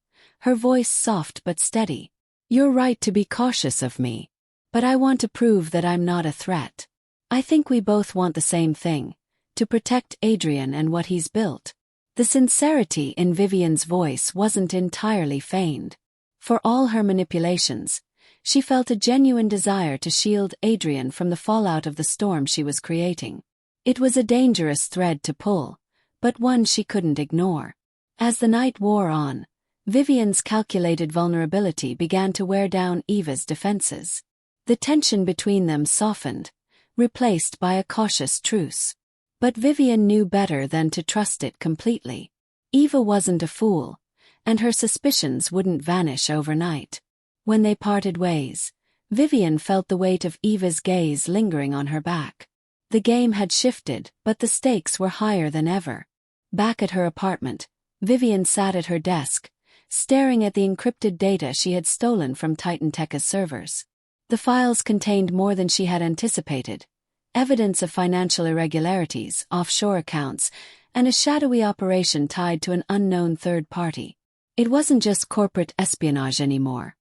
her voice soft but steady. "You're right to be cautious of me. But I want to prove that I'm not a threat. I think we both want the same thing, to protect Adrian and what he's built." The sincerity in Vivienne's voice wasn't entirely feigned. For all her manipulations, she felt a genuine desire to shield Adrian from the fallout of the storm she was creating. It was a dangerous thread to pull, but one she couldn't ignore. As the night wore on, Vivienne's calculated vulnerability began to wear down Eva's defenses. The tension between them softened, replaced by a cautious truce. But Vivienne knew better than to trust it completely. Eva wasn't a fool, and her suspicions wouldn't vanish overnight. When they parted ways, Vivienne felt the weight of Eva's gaze lingering on her back. The game had shifted, but the stakes were higher than ever. Back at her apartment, Vivienne sat at her desk, staring at the encrypted data she had stolen from TitanTech's servers. The files contained more than she had anticipated: evidence of financial irregularities, offshore accounts, and a shadowy operation tied to an unknown third party. It wasn't just corporate espionage anymore.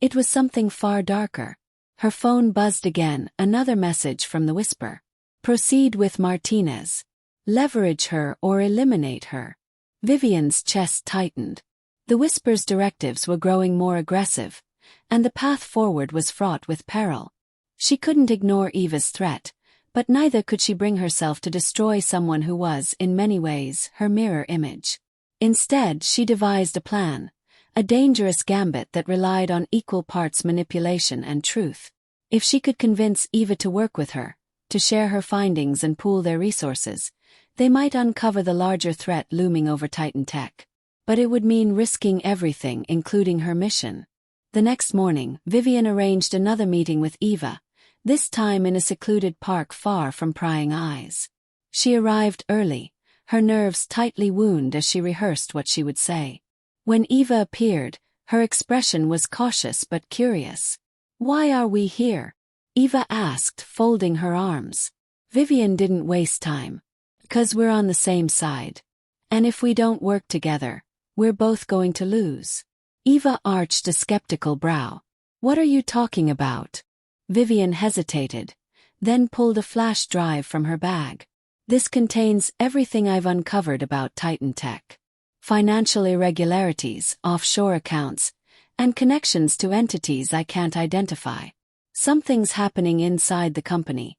It was something far darker. Her phone buzzed again, another message from the Whisper. "Proceed with Martinez. leverage her or eliminate her. Vivienne's chest tightened. The Whisper's directives were growing more aggressive, and the path forward was fraught with peril. She couldn't ignore Eva's threat, but neither could she bring herself to destroy someone who was, in many ways, her mirror image. Instead, she devised a plan, a dangerous gambit that relied on equal parts manipulation and truth. If she could convince Eva to work with her, to share her findings and pool their resources, they might uncover the larger threat looming over TitanTech. But it would mean risking everything, including her mission. The next morning, Vivienne arranged another meeting with Eva, this time in a secluded park far from prying eyes. She arrived early, her nerves tightly wound as she rehearsed what she would say. When Eva appeared, her expression was cautious but curious. "Why are we here?" Eva asked, folding her arms. Vivienne didn't waste time. "'Cause we're on the same side. And if we don't work together, we're both going to lose." Eva arched a skeptical brow. "What are you talking about?" Vivienne hesitated, then pulled a flash drive from her bag. "This contains everything I've uncovered about TitanTech. Financial irregularities, offshore accounts, and connections to entities I can't identify. Something's happening inside the company,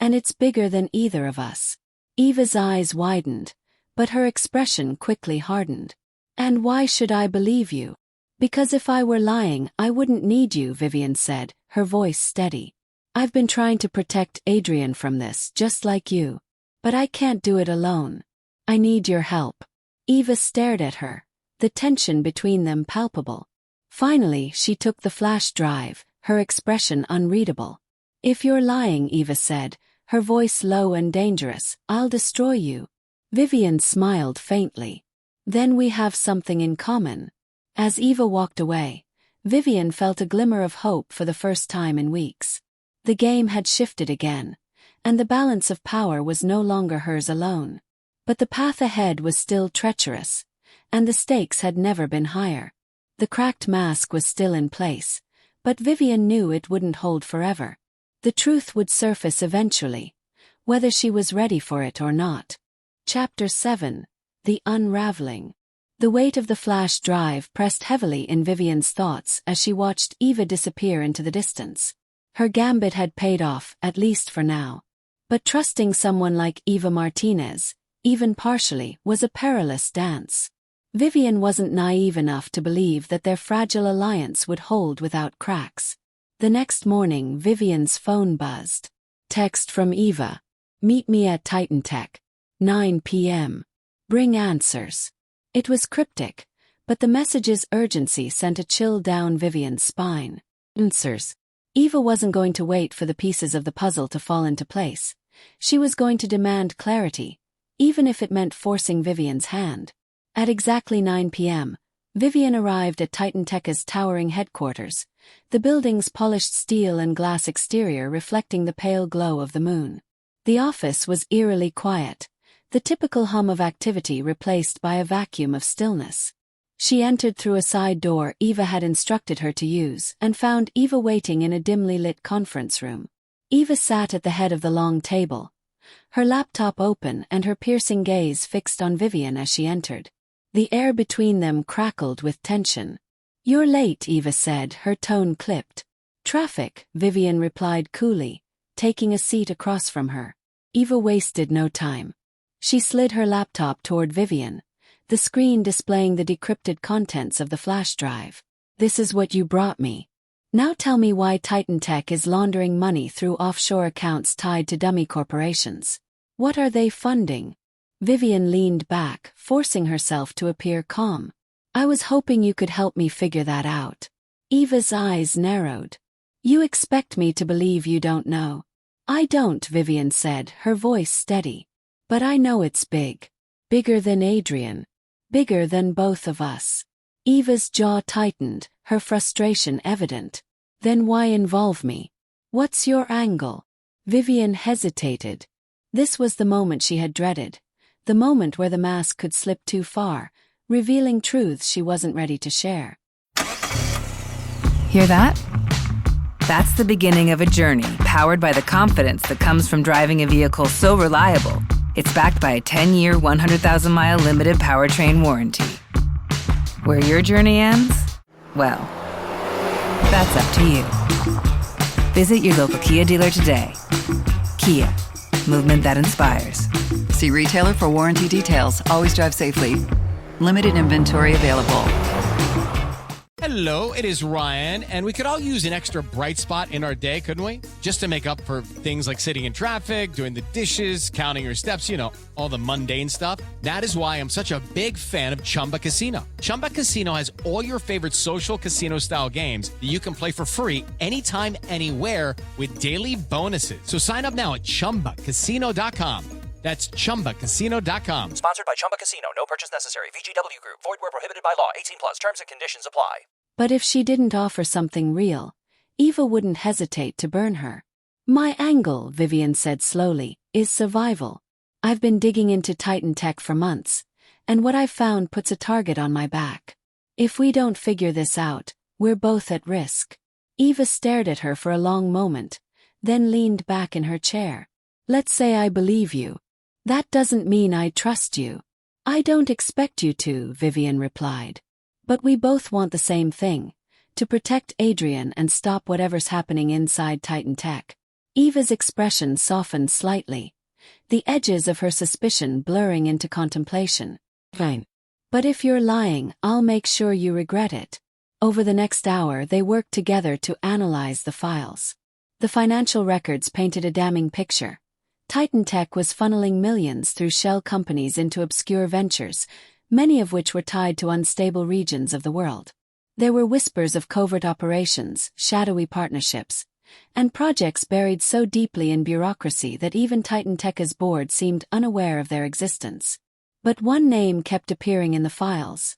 and it's bigger than either of us." Eva's eyes widened, but her expression quickly hardened. "And why should I believe you?" "Because if I were lying, I wouldn't need you," Vivienne said, her voice steady. "I've been trying to protect Adrian from this, just like you. But I can't do it alone. I need your help." Eva stared at her, the tension between them palpable. Finally, she took the flash drive, her expression unreadable. "If you're lying," Eva said, her voice low and dangerous, "I'll destroy you." Vivienne smiled faintly. "Then we have something in common." As Eva walked away, Vivienne felt a glimmer of hope for the first time in weeks. The game had shifted again, and the balance of power was no longer hers alone. But the path ahead was still treacherous, and the stakes had never been higher. The cracked mask was still in place, but Vivienne knew it wouldn't hold forever. The truth would surface eventually, whether she was ready for it or not. Chapter 7: The Unraveling. The weight of the flash drive pressed heavily in Vivienne's thoughts as she watched Eva disappear into the distance. Her gambit had paid off, at least for now. But trusting someone like Eva Martinez, even partially, was a perilous dance. Vivienne wasn't naive enough to believe that their fragile alliance would hold without cracks. The next morning, Vivienne's phone buzzed. Text from Eva. "Meet me at TitanTech. 9 p.m. Bring answers." It was cryptic, but the message's urgency sent a chill down Vivienne's spine. Answers. Eva wasn't going to wait for the pieces of the puzzle to fall into place. She was going to demand clarity, even if it meant forcing Vivienne's hand. At exactly 9 p.m., Vivienne arrived at TitanTech's towering headquarters, the building's polished steel and glass exterior reflecting the pale glow of the moon. The office was eerily quiet, the typical hum of activity replaced by a vacuum of stillness. She entered through a side door Eva had instructed her to use and found Eva waiting in a dimly lit conference room. Eva sat at the head of the long table, her laptop open and her piercing gaze fixed on Vivienne as she entered. The air between them crackled with tension. "You're late," Eva said, her tone clipped. "Traffic," Vivienne replied coolly, taking a seat across from her. Eva wasted no time. She slid her laptop toward Vivienne, the screen displaying the decrypted contents of the flash drive. "This is what you brought me. Now tell me why TitanTech is laundering money through offshore accounts tied to dummy corporations. What are they funding?" Vivienne leaned back, forcing herself to appear calm. "I was hoping you could help me figure that out." Eva's eyes narrowed. "You expect me to believe you don't know?" "I don't," Vivienne said, her voice steady. "But I know it's big. Bigger than Adrian. Bigger than both of us." Eva's jaw tightened, her frustration evident. "Then why involve me? What's your angle?" Vivienne hesitated. This was the moment she had dreaded, the moment where the mask could slip too far, revealing truths she wasn't ready to share. Hear that? That's the beginning of a journey powered by the confidence that comes from driving a vehicle so reliable, It's backed by a 10-year, 100,000-mile limited powertrain warranty. Where your journey ends? Well, that's up to you. Visit your local Kia dealer today. Kia, movement that inspires. See retailer for warranty details. Always drive safely. Limited inventory available. Hello, it is Ryan, and we could all use an extra bright spot in our day, couldn't we? Just to make up for things like sitting in traffic, doing the dishes, counting your steps, all the mundane stuff. That is why I'm such a big fan of Chumba Casino. Chumba Casino has all your favorite social casino-style games that you can play for free anytime, anywhere with daily bonuses. So sign up now at ChumbaCasino.com. That's ChumbaCasino.com. Sponsored by Chumba Casino. No purchase necessary. VGW Group. Void where prohibited by law. 18 plus. Terms and conditions apply. But if she didn't offer something real, Eva wouldn't hesitate to burn her. My angle, Vivienne said slowly, is survival. I've been digging into TitanTech for months, and what I've found puts a target on my back. If we don't figure this out, we're both at risk. Eva stared at her for a long moment, then leaned back in her chair. Let's say I believe you. That doesn't mean I trust you. I don't expect you to, Vivienne replied. But we both want the same thing, to protect Adrian and stop whatever's happening inside TitanTech. Eva's expression softened slightly, the edges of her suspicion blurring into contemplation. Fine. But if you're lying, I'll make sure you regret it. Over the next hour, they worked together to analyze the files. The financial records painted a damning picture. TitanTech was funneling millions through shell companies into obscure ventures, many of which were tied to unstable regions of the world. There were whispers of covert operations, shadowy partnerships, and projects buried so deeply in bureaucracy that even TitanTech's board seemed unaware of their existence. But one name kept appearing in the files.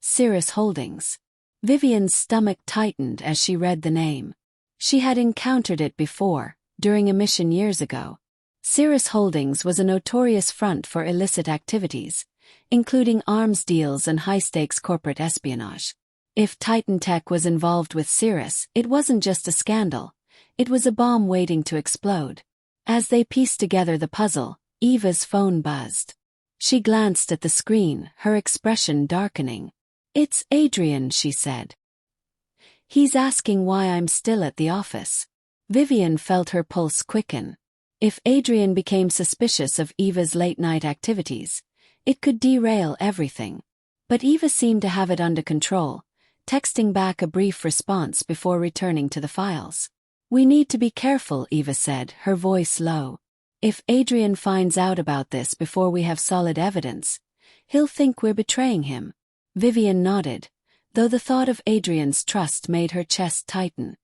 Cirrus Holdings. Vivienne's stomach tightened as she read the name. She had encountered it before, during a mission years ago. Cirrus Holdings was a notorious front for illicit activities, including arms deals and high-stakes corporate espionage. If TitanTech was involved with Cirrus, it wasn't just a scandal, it was a bomb waiting to explode. As they pieced together the puzzle, Eva's phone buzzed. She glanced at the screen, her expression darkening. "It's Adrian," she said. "He's asking why I'm still at the office." Vivienne felt her pulse quicken. If Adrian became suspicious of Eva's late-night activities, it could derail everything. But Eva seemed to have it under control, texting back a brief response before returning to the files. "We need to be careful," Eva said, her voice low. "If Adrian finds out about this before we have solid evidence, he'll think we're betraying him." Vivienne nodded, though the thought of Adrian's trust made her chest tighten.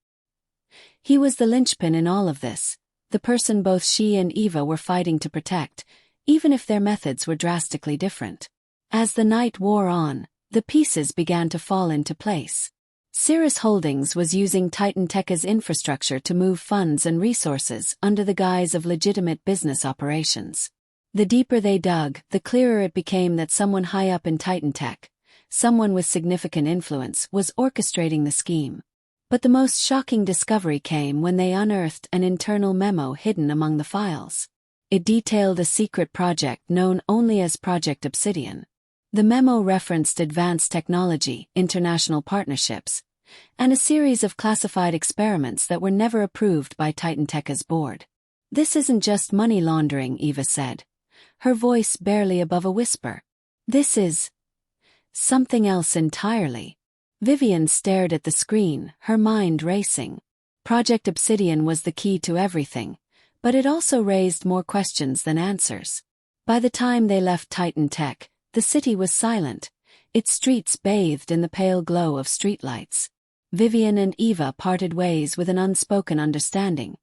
He was the linchpin in all of this, the person both she and Eva were fighting to protect, even if their methods were drastically different. As the night wore on, the pieces began to fall into place. Cirrus Holdings was using TitanTech's infrastructure to move funds and resources under the guise of legitimate business operations. The deeper they dug, the clearer it became that someone high up in TitanTech, someone with significant influence, was orchestrating the scheme. But the most shocking discovery came when they unearthed an internal memo hidden among the files. It detailed a secret project known only as Project Obsidian. The memo referenced advanced technology, international partnerships, and a series of classified experiments that were never approved by TitanTech's board. "This isn't just money laundering," Eva said, her voice barely above a whisper. "This is something else entirely." Vivienne stared at the screen, her mind racing. Project Obsidian was the key to everything, but it also raised more questions than answers. By the time they left TitanTech, the city was silent, its streets bathed in the pale glow of streetlights. Vivienne and Eva parted ways with an unspoken understanding.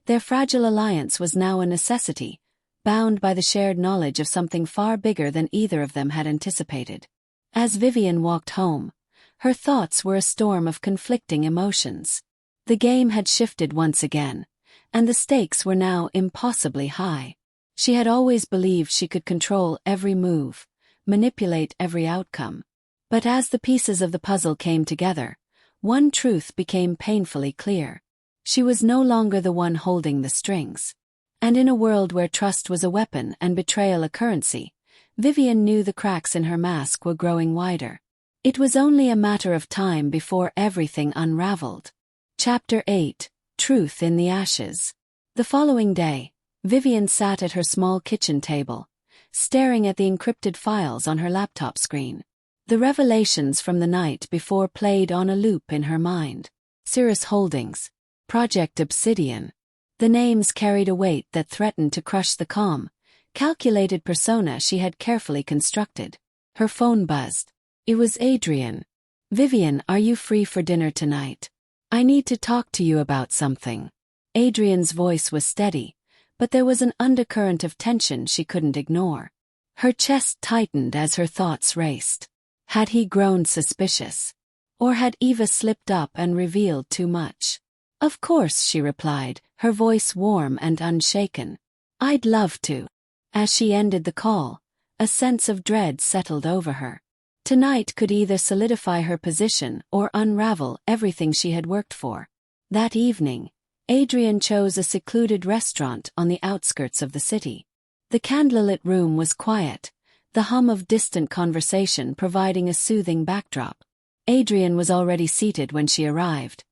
Their fragile alliance was now a necessity, bound by the shared knowledge of something far bigger than either of them had anticipated. As Vivienne walked home, her thoughts were a storm of conflicting emotions. The game had shifted once again, and the stakes were now impossibly high. She had always believed she could control every move, manipulate every outcome. But as the pieces of the puzzle came together, one truth became painfully clear. She was no longer the one holding the strings. And in a world where trust was a weapon and betrayal a currency, Vivienne knew the cracks in her mask were growing wider. It was only a matter of time before everything unraveled. Chapter 8: Truth in the Ashes. The following day, Vivienne sat at her small kitchen table, staring at the encrypted files on her laptop screen. The revelations from the night before played on a loop in her mind. Cirrus Holdings, Project Obsidian. The names carried a weight that threatened to crush the calm, calculated persona she had carefully constructed. Her phone buzzed. It was Adrian. "Vivienne, are you free for dinner tonight? I need to talk to you about something." Adrian's voice was steady, but there was an undercurrent of tension she couldn't ignore. Her chest tightened as her thoughts raced. Had he grown suspicious? Or had Eva slipped up and revealed too much? "Of course," she replied, her voice warm and unshaken. "I'd love to." As she ended the call, a sense of dread settled over her. Tonight could either solidify her position or unravel everything she had worked for. That evening, Adrian chose a secluded restaurant on the outskirts of the city. The candlelit room was quiet, the hum of distant conversation providing a soothing backdrop. Adrian was already seated when she arrived,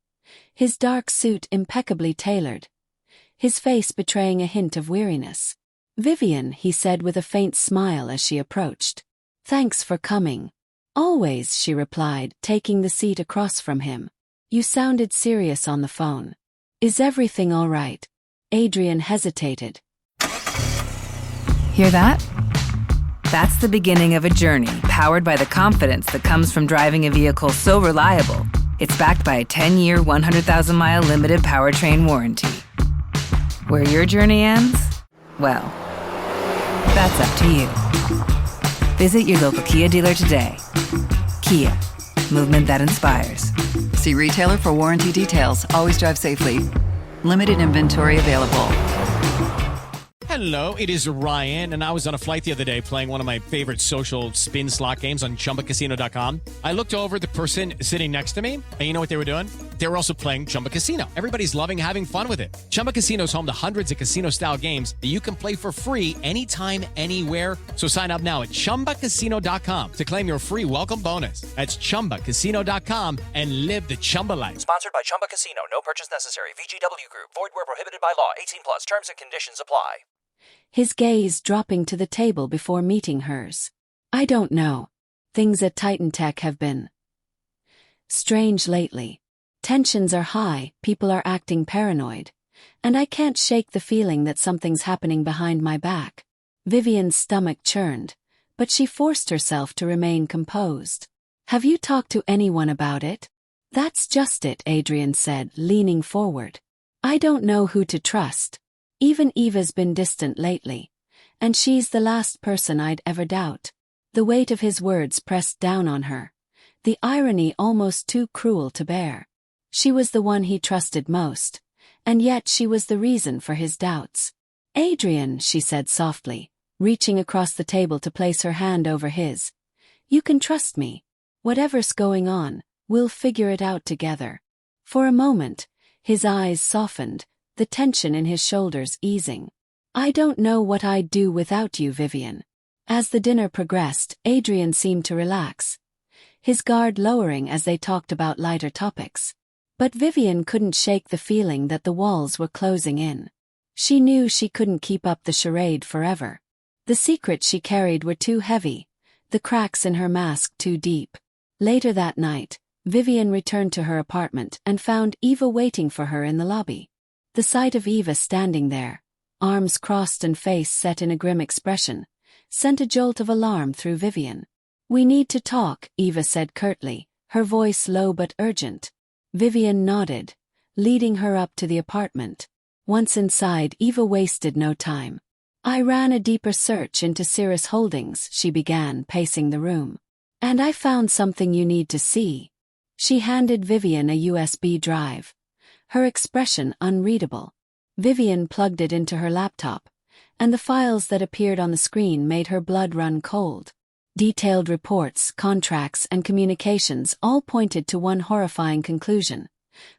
his dark suit impeccably tailored, his face betraying a hint of weariness. "Vivienne," he said with a faint smile as she approached. "Thanks for coming." "Always," she replied, taking the seat across from him. "You sounded serious on the phone. Is everything all right?" Adrian hesitated. Hear that? That's the beginning of a journey powered by the confidence that comes from driving a vehicle so reliable, it's backed by a 10-year, 100,000-mile limited powertrain warranty. Where your journey ends? Well, that's up to you. Visit your local Kia dealer today. Kia, movement that inspires. See retailer for warranty details. Always drive safely. Limited inventory available. Hello, it is Ryan, and I was on a flight the other day playing one of my favorite social spin slot games on chumbacasino.com. I looked over at the person sitting next to me, and you know what they were doing? They were also playing Chumba Casino. Everybody's loving having fun with it. Chumba Casino is home to hundreds of casino-style games that you can play for free anytime, anywhere. So sign up now at chumbacasino.com to claim your free welcome bonus. That's chumbacasino.com and live the Chumba life. Sponsored by Chumba Casino. No purchase necessary. VGW Group. Void where prohibited by law. 18 plus. Terms and conditions apply. His gaze dropping to the table before meeting hers. "I don't know. Things at TitanTech have been strange lately. Tensions are high, people are acting paranoid, and I can't shake the feeling that something's happening behind my back." Vivienne's stomach churned, but she forced herself to remain composed. "Have you talked to anyone about it?" "That's just it," Adrian said, leaning forward. "I don't know who to trust. Even Eva's been distant lately, and she's the last person I'd ever doubt." The weight of his words pressed down on her, the irony almost too cruel to bear. She was the one he trusted most, and yet she was the reason for his doubts. "Adrian," she said softly, reaching across the table to place her hand over his. "You can trust me. Whatever's going on, we'll figure it out together." For a moment, his eyes softened, the tension in his shoulders easing. "I don't know what I'd do without you, Vivienne." As the dinner progressed, Adrian seemed to relax, his guard lowering as they talked about lighter topics. But Vivienne couldn't shake the feeling that the walls were closing in. She knew she couldn't keep up the charade forever. The secrets she carried were too heavy, the cracks in her mask too deep. Later that night, Vivienne returned to her apartment and found Eva waiting for her in the lobby. The sight of Eva standing there, arms crossed and face set in a grim expression, sent a jolt of alarm through Vivienne. "We need to talk," Eva said curtly, her voice low but urgent. Vivienne nodded, leading her up to the apartment. Once inside, Eva wasted no time. "I ran a deeper search into Cirrus Holdings," she began, pacing the room. "And I found something you need to see." She handed Vivienne a USB drive, her expression unreadable. Vivienne plugged it into her laptop, and the files that appeared on the screen made her blood run cold. Detailed reports, contracts, and communications all pointed to one horrifying conclusion.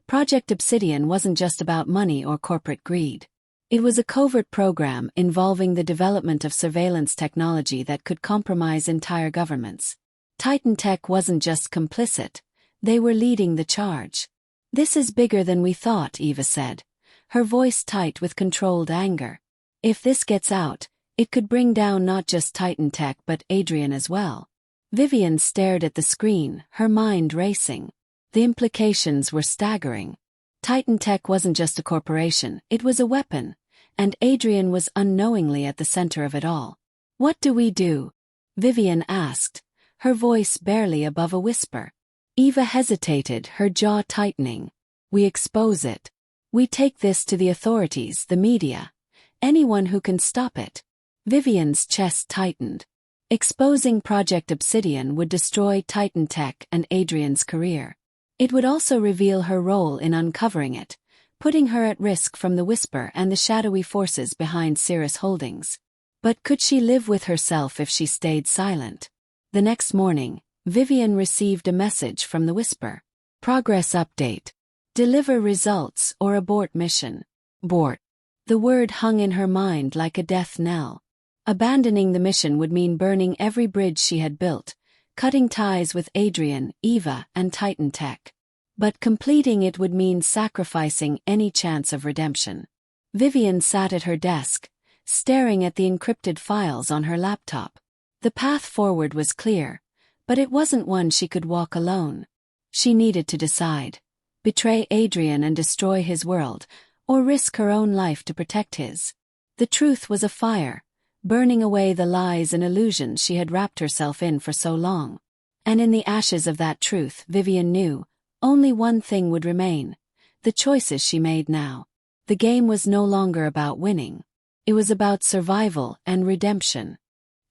Project Obsidian wasn't just about money or corporate greed. It was a covert program involving the development of surveillance technology that could compromise entire governments. TitanTech wasn't just complicit, they were leading the charge. "This is bigger than we thought," Eva said, her voice tight with controlled anger. "If this gets out, it could bring down not just TitanTech but Adrian as well." Vivienne stared at the screen, her mind racing. The implications were staggering. TitanTech wasn't just a corporation, it was a weapon, and Adrian was unknowingly at the center of it all. "What do we do?" Vivienne asked, her voice barely above a whisper. Eva hesitated, her jaw tightening. "We expose it. We take this to the authorities, the media. Anyone who can stop it." Vivienne's chest tightened. Exposing Project Obsidian would destroy TitanTech and Adrian's career. It would also reveal her role in uncovering it, putting her at risk from the Whisper and the shadowy forces behind Cirrus Holdings. But could she live with herself if she stayed silent? The next morning, Vivienne received a message from the Whisper. "Progress update. Deliver results or abort mission." Abort. The word hung in her mind like a death knell. Abandoning the mission would mean burning every bridge she had built, cutting ties with Adrian, Eva, and TitanTech. But completing it would mean sacrificing any chance of redemption. Vivienne sat at her desk, staring at the encrypted files on her laptop. The path forward was clear, but it wasn't one she could walk alone. She needed to decide: betray Adrian and destroy his world, or risk her own life to protect his. The truth was a fire, burning away the lies and illusions she had wrapped herself in for so long. And in the ashes of that truth, Vivienne knew, only one thing would remain: the choices she made now. The game was no longer about winning. It was about survival and redemption.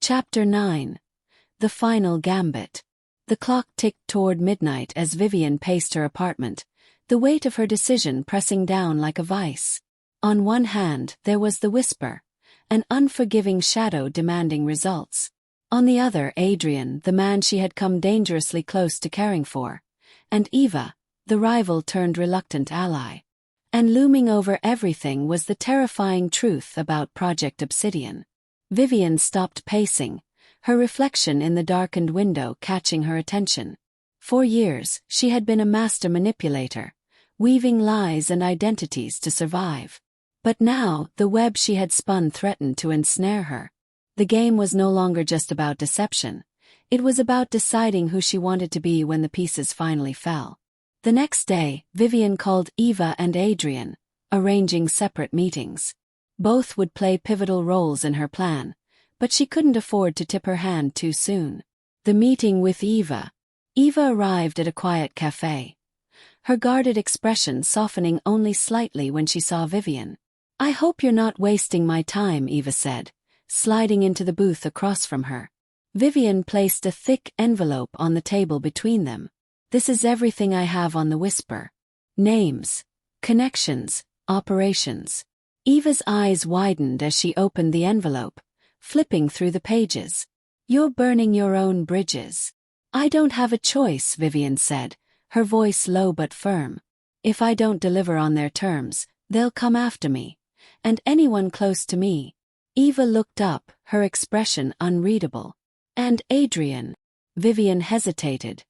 Chapter 9. The Final Gambit. The clock ticked toward midnight as Vivienne paced her apartment, the weight of her decision pressing down like a vice. On one hand, there was the Whisper, an unforgiving shadow demanding results. On the other, Adrian, the man she had come dangerously close to caring for. And Eva, the rival turned reluctant ally. And looming over everything was the terrifying truth about Project Obsidian. Vivienne stopped pacing, her reflection in the darkened window catching her attention. For years, she had been a master manipulator, weaving lies and identities to survive. But now, the web she had spun threatened to ensnare her. The game was no longer just about deception. It was about deciding who she wanted to be when the pieces finally fell. The next day, Vivienne called Eva and Adrian, arranging separate meetings. Both would play pivotal roles in her plan, but she couldn't afford to tip her hand too soon. The meeting with Eva. Eva arrived at a quiet cafe, her guarded expression softening only slightly when she saw Vivienne. "I hope you're not wasting my time," Eva said, sliding into the booth across from her. Vivienne placed a thick envelope on the table between them. "This is everything I have on the Whisper. Names, connections, operations." Eva's eyes widened as she opened the envelope, flipping through the pages. "You're burning your own bridges." "I don't have a choice," Vivienne said, her voice low but firm. "If I don't deliver on their terms, they'll come after me. And anyone close to me." Eva looked up, her expression unreadable. "And Adrian?" Vivienne hesitated,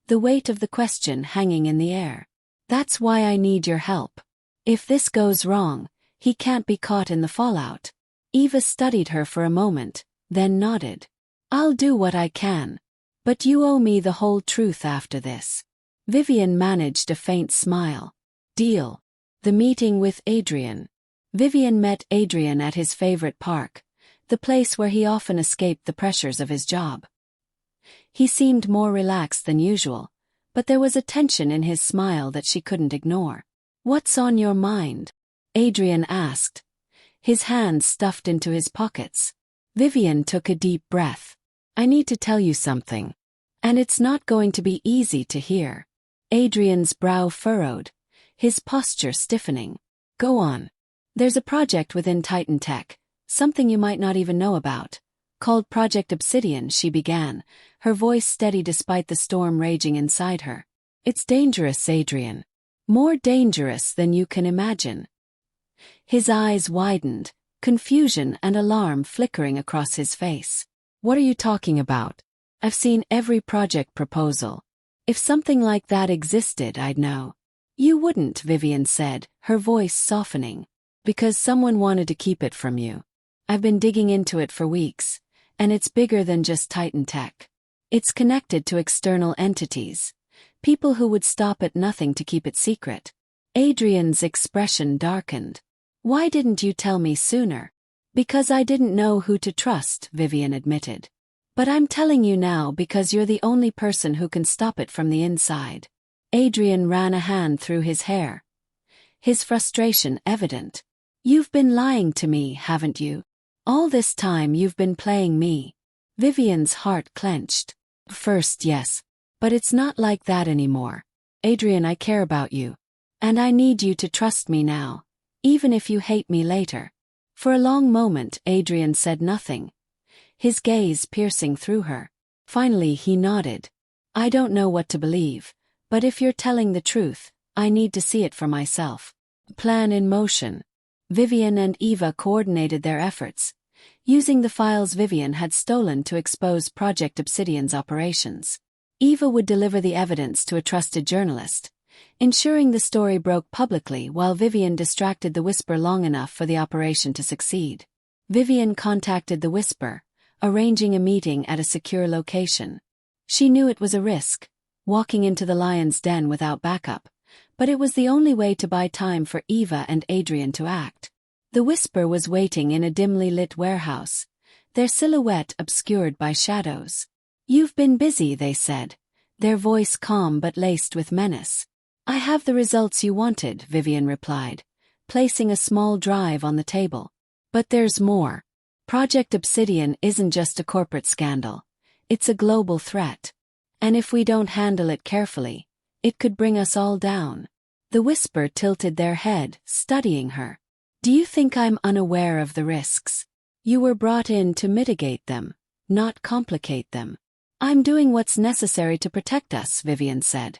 the weight of the question hanging in the air. "That's why I need your help. If this goes wrong, he can't be caught in the fallout." Eva studied her for a moment, then nodded. "I'll do what I can. But you owe me the whole truth after this." Vivienne managed a faint smile. "Deal." The meeting with Adrian. Vivienne met Adrian at his favorite park, the place where he often escaped the pressures of his job. He seemed more relaxed than usual, but there was a tension in his smile that she couldn't ignore. "What's on your mind?" Adrian asked, his hands stuffed into his pockets. Vivienne took a deep breath. "I need to tell you something. And it's not going to be easy to hear." Adrian's brow furrowed, his posture stiffening. "Go on." "There's a project within TitanTech, something you might not even know about, called Project Obsidian," she began, her voice steady despite the storm raging inside her. "It's dangerous, Adrian. More dangerous than you can imagine." His eyes widened, confusion and alarm flickering across his face. What are you talking about? I've seen every project proposal. If something like that existed, I'd know. You wouldn't, Vivienne said, her voice softening. Because someone wanted to keep it from you. I've been digging into it for weeks, and it's bigger than just TitanTech. It's connected to external entities. People who would stop at nothing to keep it secret. Adrian's expression darkened. Why didn't you tell me sooner? Because I didn't know who to trust, Vivienne admitted. But I'm telling you now because you're the only person who can stop it from the inside. Adrian ran a hand through his hair. His frustration evident. You've been lying to me, haven't you? All this time you've been playing me. Vivienne's heart clenched. First, yes. But it's not like that anymore. Adrian, I care about you. And I need you to trust me now. Even if you hate me later. For a long moment, Adrian said nothing. His gaze piercing through her. Finally, he nodded. I don't know what to believe. But if you're telling the truth, I need to see it for myself. Plan in motion. Vivienne and Eva coordinated their efforts, using the files Vivienne had stolen to expose Project Obsidian's operations. Eva would deliver the evidence to a trusted journalist, ensuring the story broke publicly while Vivienne distracted the Whisper long enough for the operation to succeed. Vivienne contacted the Whisper, arranging a meeting at a secure location. She knew it was a risk, walking into the lion's den without backup, but it was the only way to buy time for Eva and Adrian to act. The Whisper was waiting in a dimly lit warehouse, their silhouette obscured by shadows. You've been busy, they said, their voice calm but laced with menace. I have the results you wanted, Vivienne replied, placing a small drive on the table. But there's more. Project Obsidian isn't just a corporate scandal. It's a global threat. And if we don't handle it carefully, it could bring us all down. The Whisper tilted their head, studying her. Do you think I'm unaware of the risks? You were brought in to mitigate them, not complicate them. I'm doing what's necessary to protect us, Vivienne said.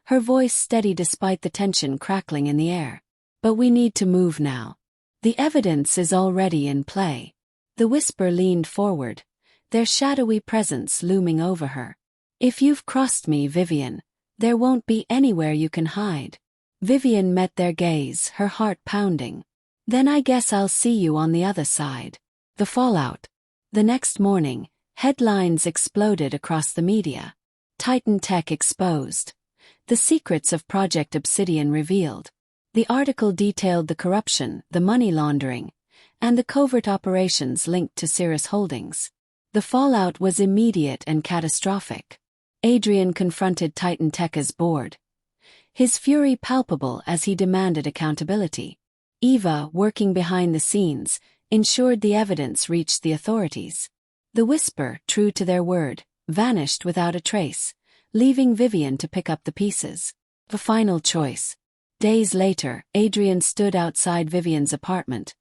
Her voice steady despite the tension crackling in the air. But we need to move now. The evidence is already in play. The Whisper leaned forward, their shadowy presence looming over her. If you've crossed me, Vivienne, there won't be anywhere you can hide. Vivienne met their gaze, her heart pounding. Then I guess I'll see you on the other side. The fallout. The next morning, headlines exploded across the media. TitanTech exposed. The secrets of Project Obsidian revealed. The article detailed the corruption, the money laundering, and the covert operations linked to Cirrus Holdings. The fallout was immediate and catastrophic. Adrian confronted TitanTech's board. His fury palpable as he demanded accountability. Eva, working behind the scenes, ensured the evidence reached the authorities. The Whisper, true to their word, vanished without a trace, leaving Vivienne to pick up the pieces. The final choice. Days later, Adrian stood outside Vivienne's apartment,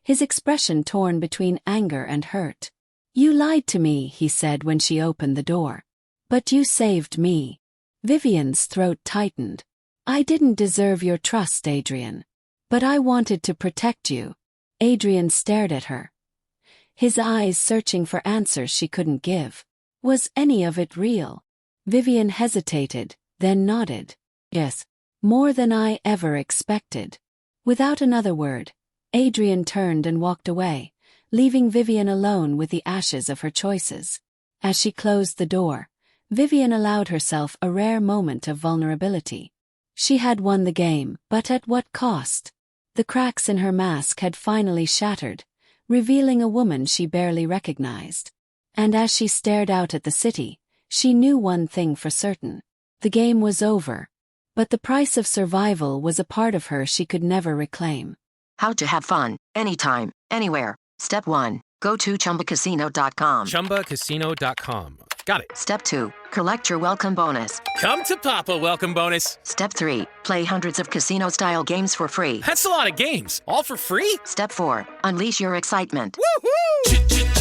his expression torn between anger and hurt. You lied to me, he said when she opened the door. But you saved me. Vivienne's throat tightened. I didn't deserve your trust, Adrian. But I wanted to protect you. Adrian stared at her, his eyes searching for answers she couldn't give. Was any of it real? Vivienne hesitated, then nodded. Yes. More than I ever expected. Without another word, Adrian turned and walked away, leaving Vivienne alone with the ashes of her choices. As she closed the door, Vivienne allowed herself a rare moment of vulnerability. She had won the game, but at what cost? The cracks in her mask had finally shattered, revealing a woman she barely recognized. And as she stared out at the city, she knew one thing for certain. The game was over. But the price of survival was a part of her she could never reclaim. How to have fun, anytime, anywhere. Step 1. Go to ChumbaCasino.com. ChumbaCasino.com. Got it. Step 2. Collect your welcome bonus. Come to Papa welcome bonus. Step 3. Play hundreds of casino-style games for free. That's a lot of games. All for free? Step 4. Unleash your excitement. Woohoo!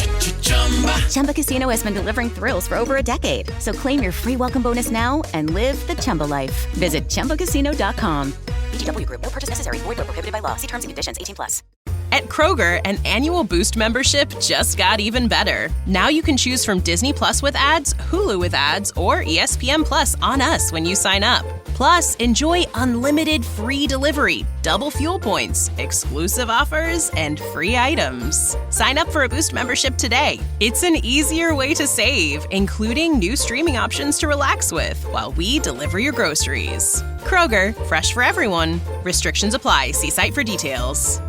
Chumba Casino has been delivering thrills for over a decade. So claim your free welcome bonus now and live the Chumba life. Visit ChumbaCasino.com. VGW Group. No purchase necessary. Void where prohibited by law. See terms and conditions. 18+. At Kroger, an annual Boost membership just got even better. Now you can choose from Disney Plus with ads, Hulu with ads, or ESPN Plus on us when you sign up. Plus, enjoy unlimited free delivery, double fuel points, exclusive offers, and free items. Sign up for a Boost membership today. It's an easier way to save, including new streaming options to relax with while we deliver your groceries. Kroger, fresh for everyone. Restrictions apply. See site for details.